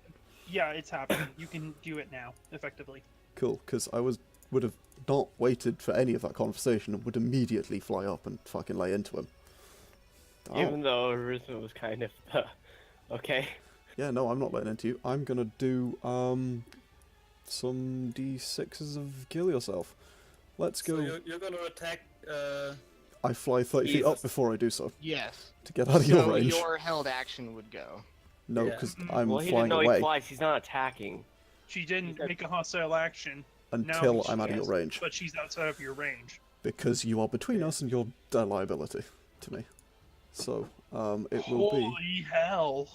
Yeah, it's happening. You can do it now, effectively. Cool, because I would have not waited for any of that conversation and would immediately fly up and fucking lay into him. Oh, Even though Arizima was kind of okay. yeah, no, I'm not letting into you. I'm gonna do some d6s of kill yourself. Let's go. So you're gonna attack. I fly 30 feet up Jesus. before I do so Yes. to get out of your So range. your held action would go. No, Yeah. because I'm Well, he didn't flying know away. he flies. He's not attacking. She didn't said- make a hostile action. Until she I'm out of your has, range. But she's outside of your range. Because you are between us and you're a liability to me. So, it will Holy hell.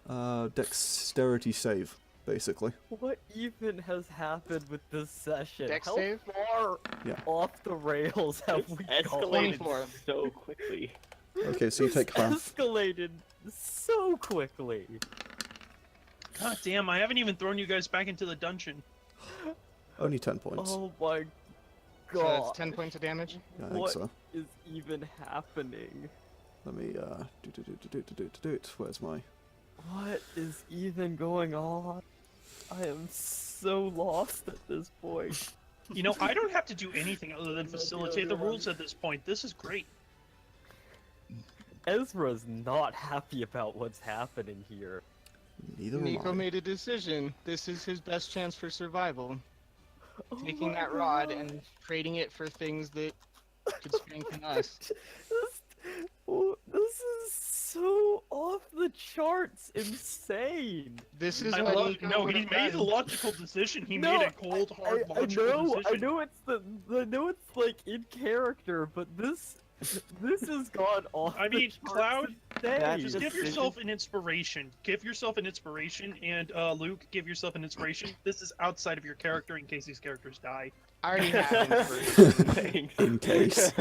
be dexterity save, basically. What even has happened with this session? Dex How save? far Yeah. off the rails have It's we escalated 24. so quickly. Okay, so you take half. Escalated so quickly. God damn, I haven't even thrown you guys back into the dungeon. Only 10 points. Oh my So god. that's 10 points of damage. Yeah, I think What so. is even happening? Let me, do it. Where's my... What is even going on? I am so lost at this point. You know, I don't have to do anything other than facilitate the rules at this point. This is great. Ezra's not happy about what's happening here. Neither am Nico I. made a decision. This is his best chance for survival. Oh Taking my that rod God. and trading it for things that could strengthen us. This is so off the charts, insane. This is I what love, Nico no, would he have made a done. logical decision. He No, made a cold, hard, I logical know, decision. I know it's like in character, but this has gone off. I the mean, charts Cloud, insane. just give yourself an inspiration. Give yourself an inspiration, and Luke, give yourself an inspiration. This is outside of your character in case these characters die. I already have inspiration. Thanks. In case.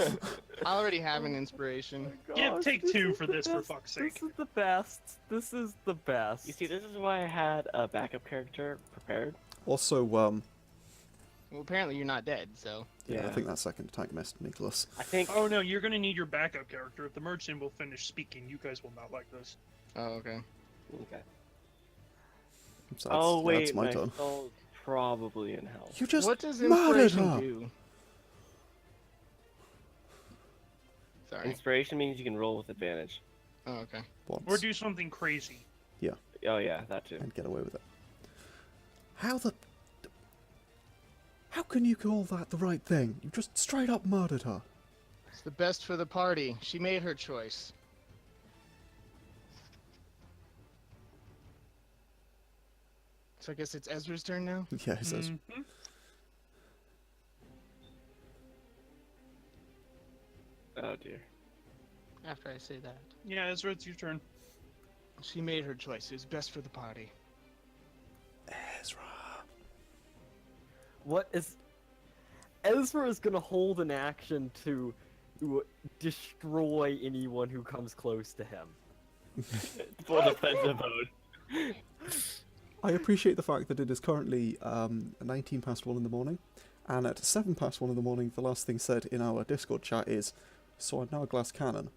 I already have an inspiration. Give take This two is for the this, for best. fuck's sake. This is the best. This is the best. You see, this is why I had a backup character prepared. Also, Well, apparently you're not dead, so. yeah, I think that second attack missed Neekolas. I think. Oh no, you're gonna need your backup character. If the merchant will finish speaking, you guys will not like this. Oh, okay. Okay. So Oh that's wait, my turn. soul's probably in hell. You just What does murdered inspiration her! do? Sorry. Inspiration means you can roll with advantage. Oh, okay. Once. Or do something crazy. Oh yeah, that too. And get away with it. How can you call that the right thing? You just straight up murdered her. It's the best for the party. She made her choice. So I guess it's Ezra's turn now? Yeah, he says. Mhm. Oh dear. After I say that. Yeah, Ezra, it's your turn. She made her choice. It was best for the party. Ezra. What is... Ezra is gonna hold an action to destroy anyone who comes close to him. Full defensive mode. I appreciate the fact that it is currently 19 past 1 in the morning, and at 7 past 1 in the morning, the last thing said in our Discord chat is, "So I'm now a glass cannon.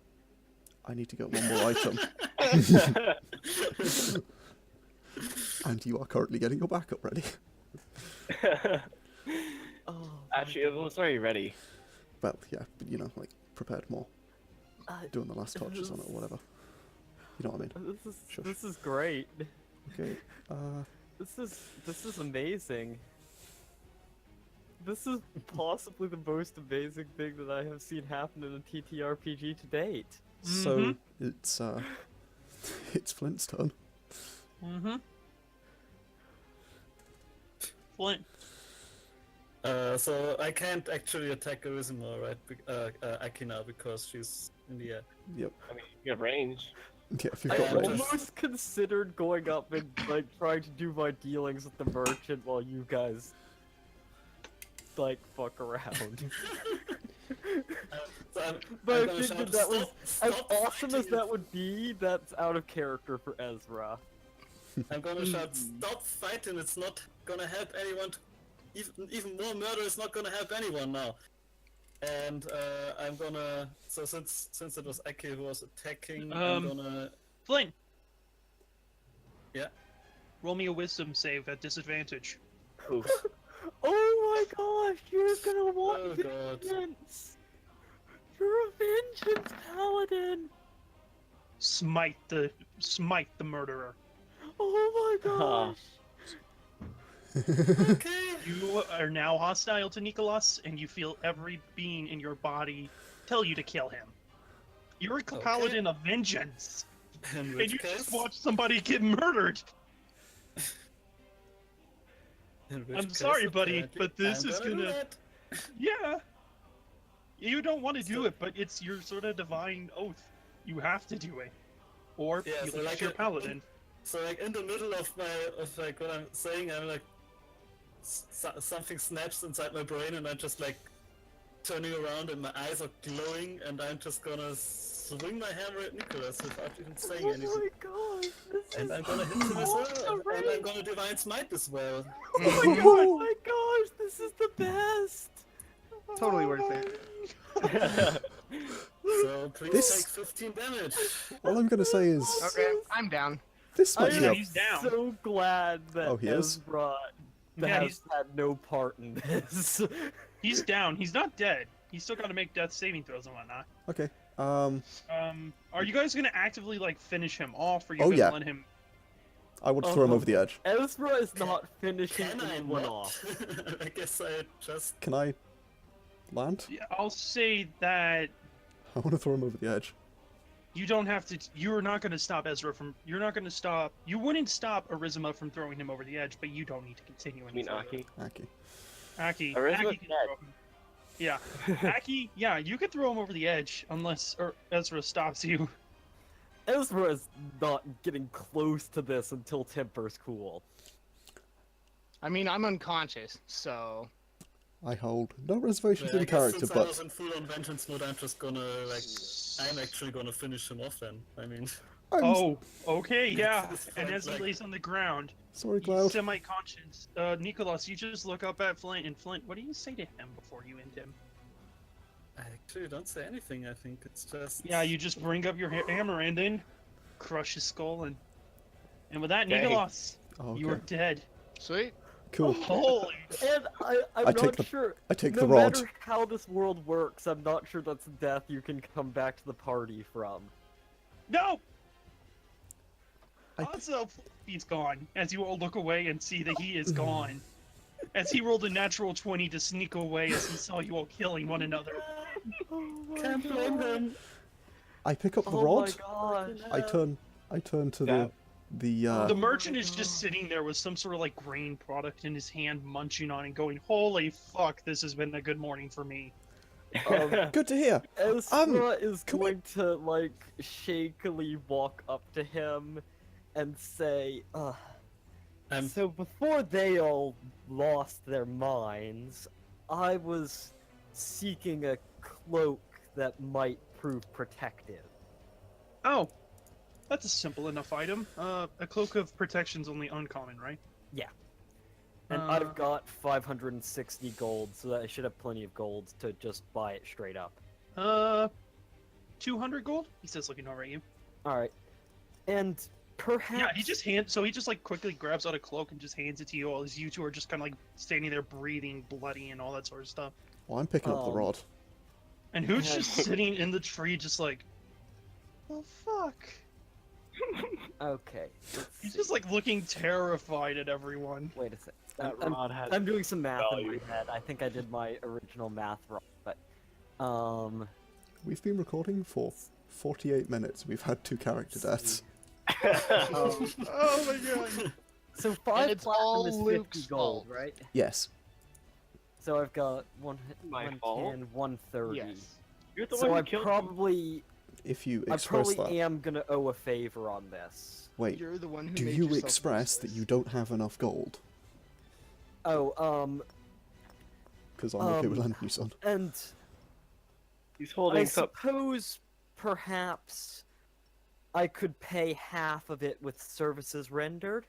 I need to get one more item." And you are currently getting your backup ready. Oh, Actually, it was already ready. Well, yeah, but you know, like, prepared more. uh, Doing the last touches on it or whatever. You know what I mean? Shush. this is great. Okay, This is amazing. This is possibly the most amazing thing that I have seen happen in a TTRPG to date. so it's it's Flint's turn. Mm-hmm. Flint. So I can't actually attack Arizima, right? Akina, because she's in the air. Yep. I mean, you have range. Yeah, if you've I got am range. almost considered going up and like trying to do my dealings with the merchant while you guys like fuck around. So But I'm I gonna figured shout, that was as "Stop awesome as fighting!" that would be. That's out of character for Ezra. I'm gonna shout, "Stop fighting! It's not gonna help anyone. Even more murder is not gonna help anyone now." And I'm gonna. So since it was Aki who was attacking, I'm gonna. Flint. Yeah. Roll me a wisdom save at disadvantage. Oof. Oh my gosh, you're gonna want Oh god. vengeance. You're a vengeance paladin. Smite the murderer. Oh my gosh. Okay. You are now hostile to Neekolas, and you feel every being in your body tell you to kill him. You're a Okay. paladin of vengeance, In and which you case, just watched somebody get murdered. In which I'm case, sorry, buddy, apparently, but this I'm is do gonna. that. Yeah. You don't want to do So- it, but it's your sort of divine oath. You have to do it, or Yeah, you so lose like your paladin. So like in the middle of like what I'm saying, I'm like something snaps inside my brain, and I'm just like turning around, and my eyes are glowing, and I'm just gonna swing my hammer at Neekolas without even saying Oh anything. my god, this And is I'm gonna hit him as well, great. and I'm gonna divine smite as well. Oh my gosh, this is the best! Totally worth it. So please This- take 15 damage. All I'm gonna say is Okay, I'm down. this I might be Yeah, a he's down. so glad that Oh, he is? Ezra Yeah, has he's- had no part in this. He's down. He's not dead. He's still got to make death saving throws and whatnot. okay. Are you guys gonna actively like finish him off, or you Oh, gonna yeah. let him? I would throw him over the edge. Ezra is not finishing Can I anyone not? off. I guess I just... Can I land? Yeah, I'll say that I want to throw him over the edge. you don't have to. You're not gonna stop Ezra from. You're not gonna stop. You wouldn't stop Arizima from throwing him over the edge, but you don't need to continue I any mean, further. Aki. Aki. Aki. Arizima's Aki can dead. throw him. Yeah, Aki. Yeah, you could throw him over the edge unless Ezra stops you. Ezra is not getting close to this until Temper's cool. I mean, I'm unconscious, so I hold no reservations Yeah, I in guess character, since I but was in full on vengeance mode, I'm just gonna like... I'm actually gonna finish him off then. I mean... I'm Oh, okay, yeah. It's And fine, as he like- lays on the ground, sorry, he's Cloud. semi-conscious. Neekolas, you just look up at Flint, and Flint, what do you say to him before you end him? I actually don't say anything, I think it's just... Yeah, you just bring up your hammer and then crush his skull, and with that, Dang. Neekolas, Oh, you are okay. dead. sweet. Cool. Holy! And I'm I take not the- sure. I take no the rod. matter how this world works, I'm not sure that's death you can come back to the party from. No! I- Also, he's gone. As you all look away and see that he is gone. As he rolled a natural 20 to sneak away as he saw you all killing one another. Can't blame him. I pick up the Oh rod. my gosh. I turn to Stab. The merchant is just sitting there with some sort of like grain product in his hand, munching on it, going, "Holy fuck, this has been a good morning for me." Good to hear. Ezra is can we- going to, like, shakily walk up to him and say, so before they all lost their minds, I was seeking a cloak that might prove protective. Oh, that's a simple enough item. A cloak of protection's only uncommon, right? And Uh, I've got 560 gold, so that I should have plenty of gold to just buy it straight up. 200 gold? He says, looking over at you. Alright. And perhaps... Yeah, he just like quickly grabs out a cloak and just hands it to you all as you two are just kind of like standing there breathing bloody and all that sort of stuff. Well, I'm picking up the rod. And Hoot's Yeah. just sitting in the tree just like, oh fuck. Okay. let's He's see. just like looking terrified at everyone. Wait a sec. That I'm, rod has I'm doing some math in value. my head. I think I did my original math wrong, but... We've been recording for 48 minutes. We've had 2 character deaths. um, Oh my god. so 5 it's platinum all is 50 Luke's gold, fault. right? Yes. So I've got My 110, fault? 130. Yes. You're the So one I who killed probably... If you I express probably that. am gonna owe a favor on this. Wait, You're the one who do made you yourself express that useless. you don't have enough gold? Oh, Because I'm okay with Um, lending you some. and He's holding I some. suppose perhaps I could pay half of it with services rendered.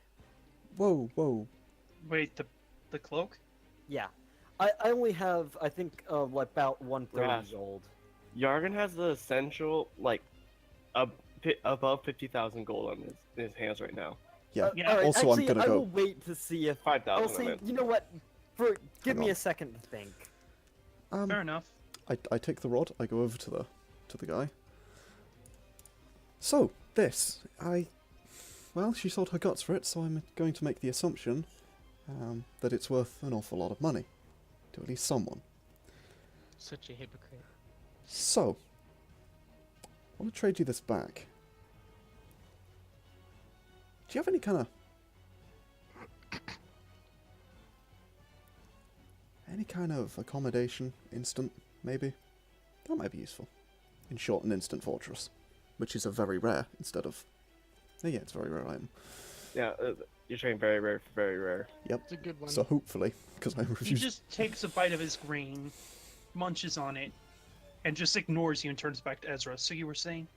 Whoa, whoa. Wait, the cloak? Yeah. I only have, I think, like about 130 Rash. gold. Yargon has the essential, like, above 50,000 gold on his hands right now. Yeah. Yeah. Alright, Also, actually, I'm gonna I go. will wait to see if... 5,000 I'll I say, meant. you know what? Give Hang me on. a second to think. Fair enough. I take the rod. I go over to the guy. So this, well, she sold her guts for it, so I'm going to make the assumption that it's worth an awful lot of money to at least someone. Such a hypocrite. So, I want to trade you this back. Do you have any kind of Any kind of accommodation, instant, maybe? That might be useful. In short, an instant fortress, which is a very rare instead of... Oh, yeah, it's a very rare item. Yeah, you're saying very rare for very rare. Yep. It's a good one. So hopefully, because I He refuse... just takes a bite of his grain, munches on it, and just ignores you and turns back to Ezra. So you were saying?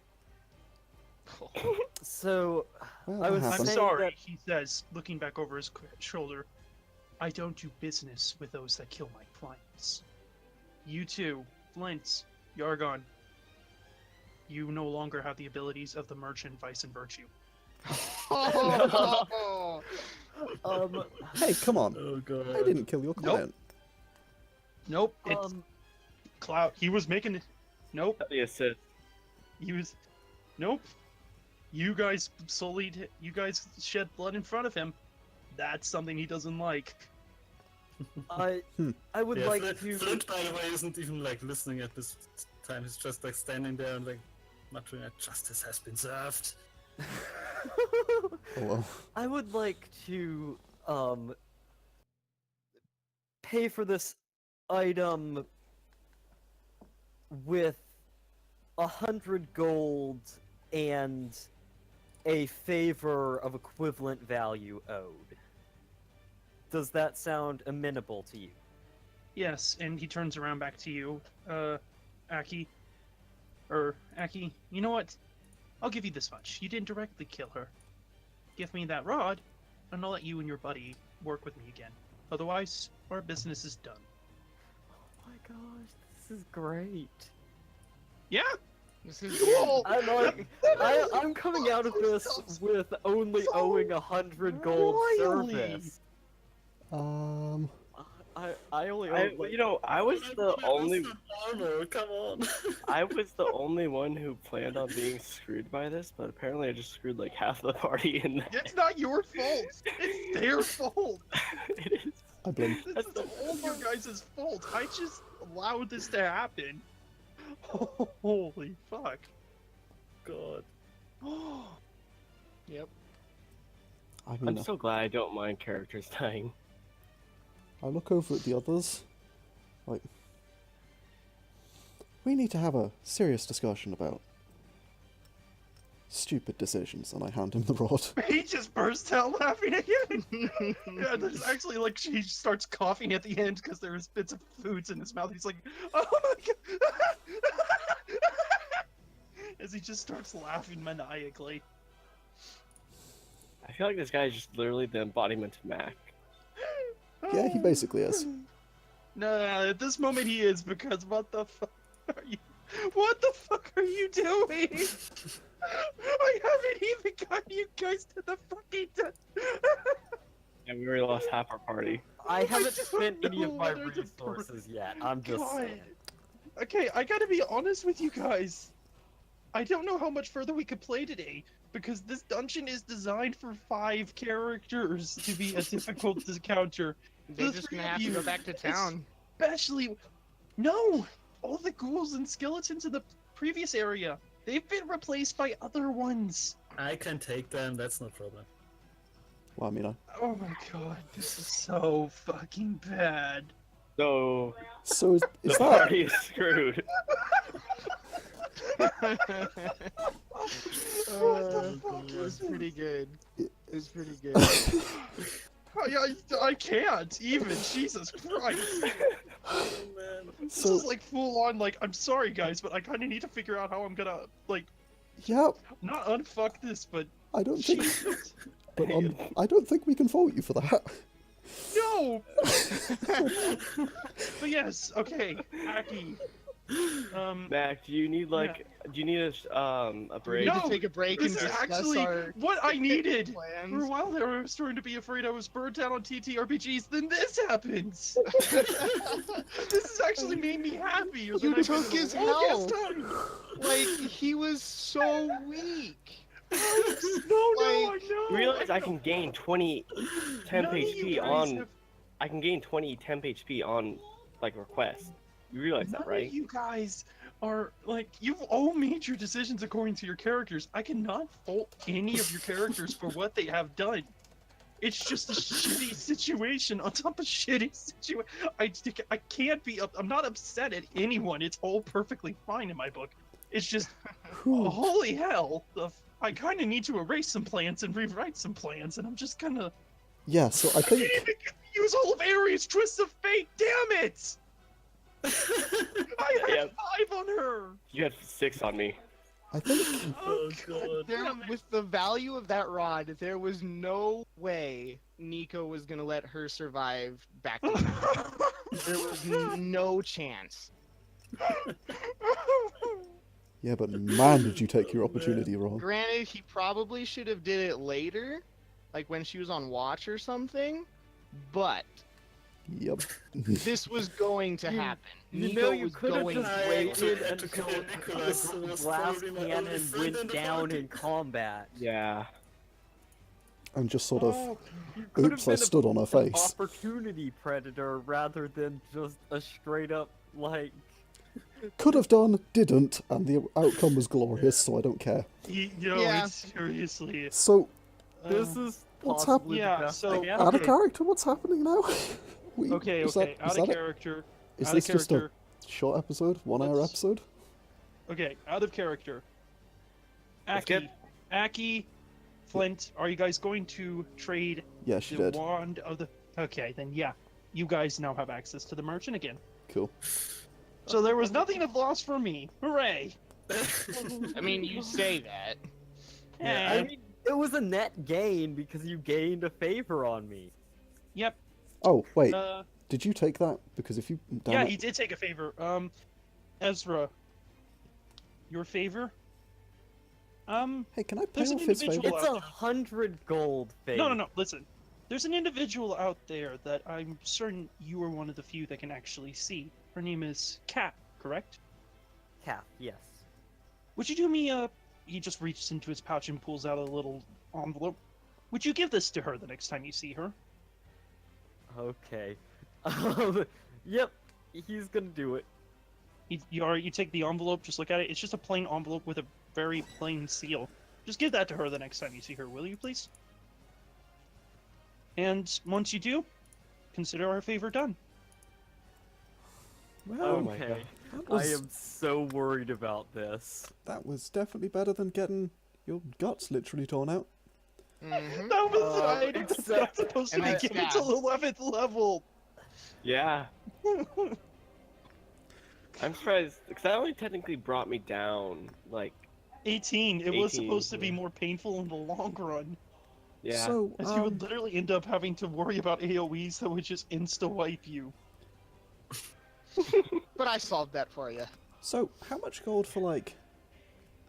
So, Well, I that was I'm happened. saying sorry, that- he says, looking back over his shoulder. I don't do business with those that kill my clients. You too, Flint, Yargon. You no longer have the abilities of the merchant Vice and Virtue. Oh, Hey, come on. Oh god. I didn't kill your Nope. client. Nope, it's Cloud. He was making it. Nope, The assist. he was. Nope. You guys sullied. You guys shed blood in front of him. That's something he doesn't like. I would Yeah, like Flint, to. Flint, by the way, isn't even like listening at this time. He's just like standing there and like muttering that justice has been served. Oh well. I would like to pay for this item with 100 gold and a favor of equivalent value owed. Does that sound amenable to you? Yes, and he turns around back to you, Aki. Aki, you know what? I'll give you this much. You didn't directly kill her. Give me that rod, and I'll let you and your buddy work with me again. Otherwise, our business is done. Oh my gosh, this is great. Yeah? this is cool. I'm like, I'm coming out of this with only owing 100 gold royally. service. I only owe like, You know, I was the only. Armor, come on. I was the only one who planned on being screwed by this, but apparently I just screwed like half the party in that. It's not your fault. It's their fault. It is. I blame. This is all your guys' fault. I just allowed this to happen. Holy fuck. God. Yep. I mean, I'm so glad I don't mind characters dying. I look over at the others, like, we need to have a serious discussion about stupid decisions, and I hand him the rod. He just bursts out laughing again. Yeah, there's actually like she starts coughing at the end because there's bits of foods in his mouth. He's like, oh my god, as he just starts laughing maniacally. I feel like this guy is just literally the embodiment of Mac. Yeah, he basically is. No, at this moment he is, because what the fuck are you? What the fuck are you doing? I haven't even gotten you guys to the fucking And we already lost half our party. I haven't spent any of know my whether to resources yet. I'm just God. saying. Okay, I gotta be honest with you guys. I don't know how much further we could play today, because this dungeon is designed for 5 characters to be a difficult encounter. They're The just three gonna of have to you, go back to town. Especially, no, all the ghouls and skeletons in the previous area, they've been replaced by other ones. I can take them, that's no problem. Well, I mean, Oh my god, this is so fucking bad. So so is the that... party is screwed. What the fuck It was is pretty good. It was pretty good. I can't even, Jesus Christ. Oh man. This So, is like full on, like, I'm sorry guys, but I kind of need to figure out how I'm gonna, like, yeah, not unfuck this, but I don't think... Jesus. But, I don't think we can fault you for that. No! But yes, okay, Aki. Mac, do you need like do you need a break? We No, need to take a break and This is discuss actually our what I needed. For a plans. while there, I was starting to be afraid I was burned down on TTRPGs, then this happens! This has actually made me happy. You took his Oh, health. yes, time. Like, he was so weak. No, Like, I know. You realize I know. can gain 20 temp None of you HP guys on have- I can gain 20 temp HP on like request. You realize None that, right? of you guys are like, you've all made your decisions according to your characters. I cannot fault any of your characters for what they have done. It's just a shitty situation on top of shitty situation. I can't be. I'm not upset at anyone. It's all perfectly fine in my book. It's just, holy hell! I kind of need to erase some plans and rewrite some plans, and I'm just gonna. Yeah, so I I think... didn't even use all of Ares' twists of fate. Damn it! I had 5 on her. You had 6 on me. I think... Oh god. With the value of that rod, there was no way Nico was gonna let her survive back to back. There was no chance. Yeah, but man, did you take your opportunity wrong. Granted, he probably should have did it later, like when she was on watch or something, but Yep. this was going to happen. You Nico know you was could have going just to waited to until kill Neekolas, who the was blast probably my only cannon friend in went the down party. in combat. Yeah. And just sort of... You could have Oops, I been stood on her an face. opportunity predator rather than just a straight up like. Could have done, didn't, and the outcome was glorious, so I don't care. Yeah. Seriously. So, This is what's possibly happening? the best So, thing ever. out of Okay. character, what's happening now? Okay, is okay. that- Out is of that it? character. Is Out this of just a character. short episode? 1 hour Let's- episode? Okay, out of character. Let's Aki, Flint, are you guys going to trade Yeah, she the did. wand of the... Okay, then yeah. You guys now have access to the merchant again. Cool. So there was nothing of loss for me. Hooray! I mean, you say that. Yeah, I mean, it was a net gain because you gained a favor on me. Yep. Oh, wait. Uh, Did you take that? Because if you... damn yeah, it. he did take a favor. Ezra, your favor? Hey, can I pay There's an off his individual- favor? It's 100 gold favor. No. Listen. There's an individual out there that I'm certain you are one of the few that can actually see. Her name is Kat, correct? Calf, yes. Would you do me a... He just reaches into his pouch and pulls out a little envelope. Would you give this to her the next time you see her? Okay. Yep, he's gonna do it. You take the envelope, just look at it. It's just a plain envelope with a very plain seal. Just give that to her the next time you see her, will you, please? And once you do, consider our favor done. Well, Oh my Okay. God. that I was, am so worried about this. that was definitely better than getting your guts literally torn out. Mhm. That was Uh, right. It's except- not supposed to and be I given to stabbed. the 11th level. Yeah. I'm surprised, because that only technically brought me down, like, 18. It was 18, supposed to be yeah. more painful in the long run. yeah. So, As you would literally end up having to worry about AoEs that would just insta-wipe you. But I solved that for you. so how much gold for, like,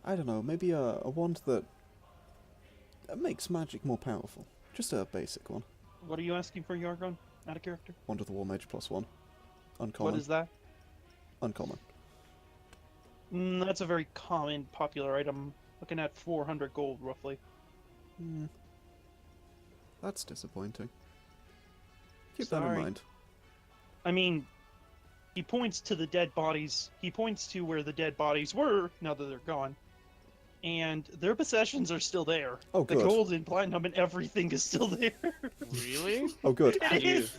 I don't know, maybe a wand that makes magic more powerful? Just a basic one. What are you asking for, Yargon? Out of character? Wand of the War Mage +1. Uncommon. What is that? Uncommon. That's a very common, popular item. Looking at 400 gold, roughly. Hmm. That's disappointing. Keep that in Sorry. mind. I mean, he points to the dead bodies. He points to where the dead bodies were, now that they're gone. And their possessions are still there. Oh, The good. gold and platinum and everything is still there. Really? Oh, good. It is.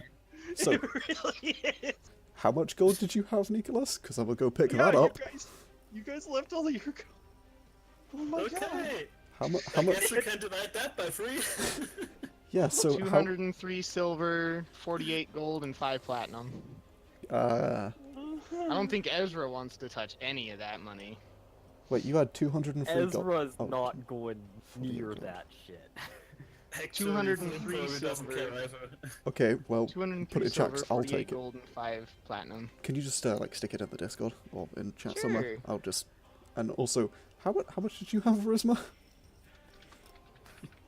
So- It really is. How much gold did you have, Neekolas? Because I will go pick Yeah, that up. you guys left all of your gold. Oh my god. Okay. How I much? guess we can divide that by 3. Yeah. So how? 203 silver, 48 gold, and 5 platinum. I don't think Ezra wants to touch any of that money. Wait, you had 203 gold. Ezra's Oh. not going near God. that shit. Actually, 203 probably doesn't care silver. either. Okay, well, 203 put it in silver, chat. I'll 48 take it. gold, and 5 platinum. Can you just like stick it in the Discord or in chat somewhere? Sure. I'll just. And also, how much did you have, Arizima?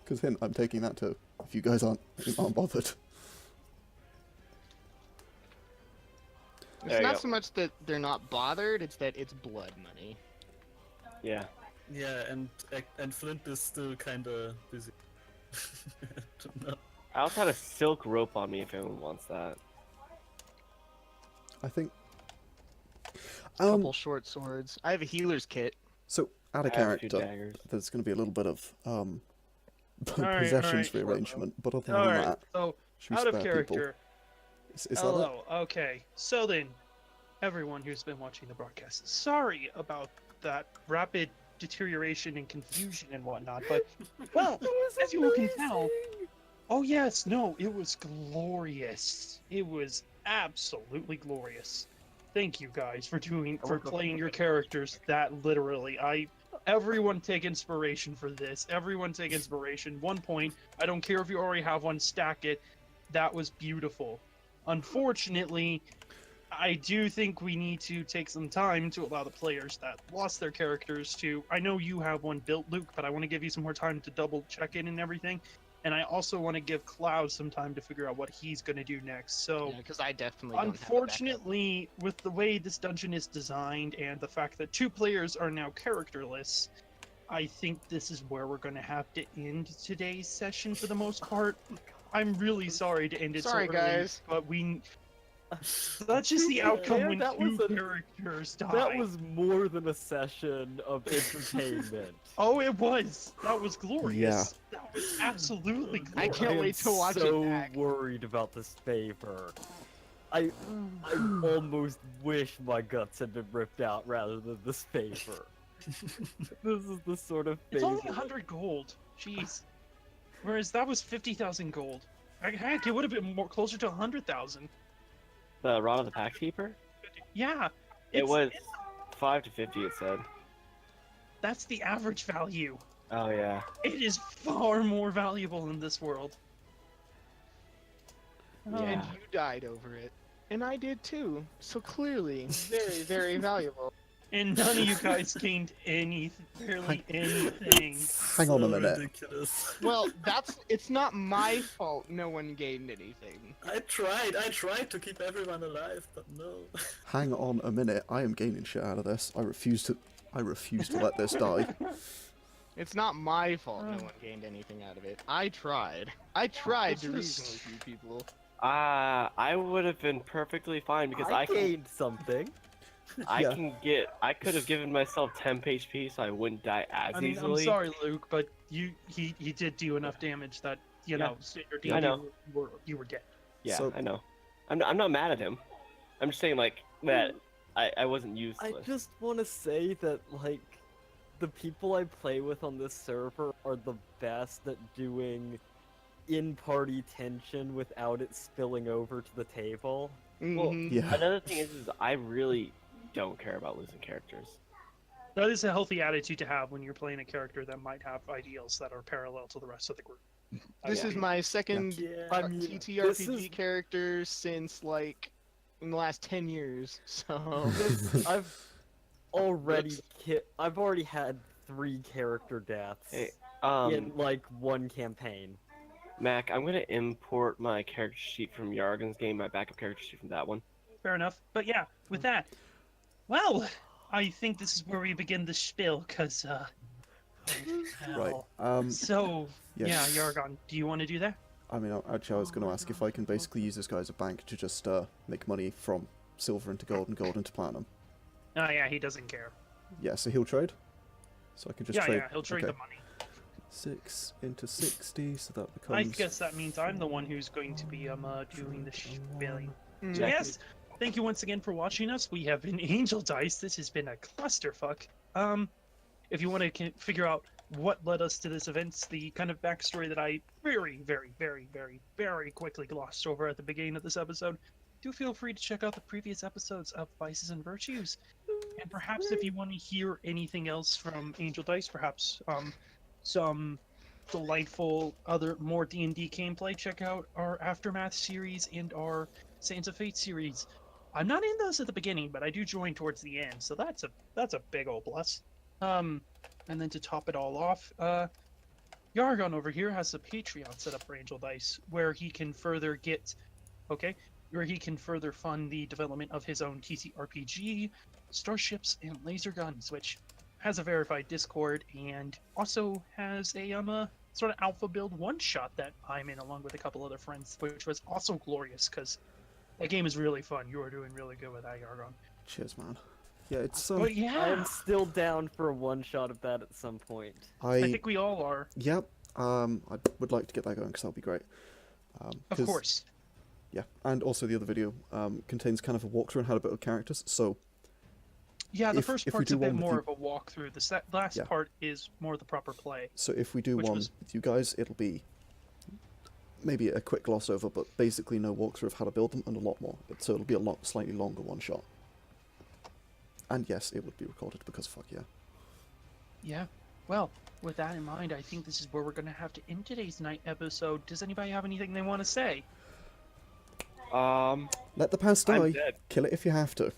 Because hint, I'm taking that too. If you guys aren't bothered. It's There you not go. so much that they're not bothered, it's that it's blood money. Yeah. Yeah, and Flint is still kinda busy. Don't know. I also had a silk rope on me if anyone wants that. I think. Couple short swords. I have a healer's kit. So out of I have 2 character, daggers. there's going to be a little bit of Alright, possessions alright. rearrangement, but other than Alright, that, so should we out of spare people? character. Is that it? Hello. Okay. So then, everyone who's been watching the broadcast, sorry about that rapid deterioration and confusion and whatnot, but well, as you all can tell, oh yes, no, it was glorious. It was absolutely glorious. Thank you guys for playing your characters that literally. Everyone take inspiration for this. Everyone take inspiration. 1 point. I don't care if you already have one, stack it. That was beautiful. Unfortunately, I do think we need to take some time to allow the players that lost their characters to... I know you have one built, Luke, but I want to give you some more time to double check it and everything. And I also want to give Clowd some time to figure out what he's going to do next. So, Yeah, because I definitely don't have a backup. unfortunately, with the way this dungeon is designed and the fact that 2 players are now characterless, I think this is where we're going to have to end today's session for the most part. I'm really sorry to end it Sorry, so early, guys. but that's just the outcome Yeah, when that 2 was a- characters die. That was more than a session of entertainment. Oh, it was. That was glorious. Yeah. That was absolutely glorious. I can't am wait to watch it so back. worried about this favor. I almost wish my guts had been ripped out rather than this favor. This is the sort of It's favor. only 100 gold. Jeez. Whereas that was 50,000 gold. Heck, it would have been more closer to 100,000. The Rod of the Pact Keeper? Yeah. It was 5 to 50, it said. That's the average value. Oh, yeah. It is far more valuable in this world. Yeah. And you died over it. And I did too. So clearly, very, very valuable. And none of you guys gained barely anything. Hang on a So minute. ridiculous. Well, it's not my fault no one gained anything. I tried to keep everyone alive, but no. Hang on a minute. I am gaining shit out of this. I refuse to let this die. It's not my fault no one gained anything out of it. I tried. I tried to reason with you people. I would have been perfectly fine because I gained something. Yeah. I could have given myself temp HP so I wouldn't die as I mean, easily. I'm sorry, Luke, but he did do enough damage that, you know, standard I D&D, know. you were dead. Yeah, So- I know. I'm not mad at him. I'm just saying, like, that I wasn't useless. I just want to say that, like, the people I play with on this server are the best at doing in-party tension without it spilling over to the table. Well, Mhm. Yeah. another thing is I really don't care about losing characters. That is a healthy attitude to have when you're playing a character that might have ideals that are parallel to the rest of the group. This is my second Yeah, I mean, TTRPG this is- character since, like, in the last 10 years, so... I've already had 3 character deaths Hey, in like 1 campaign. Mac, I'm gonna import my character sheet from Yargon's game, my backup character sheet from that one. Fair enough. But yeah, with that, well, I think this is where we begin the spiel, because, Right. So, Yes. yeah, Yargon, do you want to do that? I mean, actually, I was going to ask if I can basically use this guy as a bank to just make money from silver into gold and gold into platinum. Oh, yeah, he doesn't care. Yeah, so he'll trade. So I can just Yeah, trade. yeah, he'll trade okay. the money. 6 into 60, so that I becomes. guess that means I'm the one who's going to be doing the spilling. Mm. So yes, thank you once again for watching us. We have been Angel Dice. This has been a clusterfuck. If you want to figure out what led us to this event, the kind of backstory that I very, very, very, very, very quickly glossed over at the beginning of this episode, do feel free to check out the previous episodes of Vices and Virtues. And perhaps if you want to hear anything else from Angel Dice, perhaps some delightful other more D&D gameplay, check out our Aftermath series and our Sands of Fate series. I'm not in those at the beginning, but I do join towards the end, so that's a big old plus. And then to top it all off, Yargon over here has a Patreon set up for Angel Dice, where he can further fund the development of his own TTRPG, Starships and Laserguns, which has a verified Discord and also has a sort of alpha build one-shot that I'm in along with a couple other friends, which was also glorious because that game is really fun. You are doing really good with that, Yargon. Cheers, man. Yeah, it's But I yeah, am still down for a one-shot of that at some point. I think we all are. Yep. I would like to get that going because that would be great. Of 'Cause- course. Yeah, and also the other video contains kind of a walkthrough on how to build characters. So Yeah, the if- first if we part's do a bit one with more you- of a walkthrough. The last Yeah. part is more the proper play. so if we do Which one was- with you guys, it'll be maybe a quick gloss over, but basically no walkthrough of how to build them and a lot more. So it'll be a slightly longer one shot. And yes, it would be recorded because fuck yeah. Yeah. Well, with that in mind, I think this is where we're going to have to end today's night episode. Does anybody have anything they want to say? Let the past I'm die. dead. Kill it if you have to.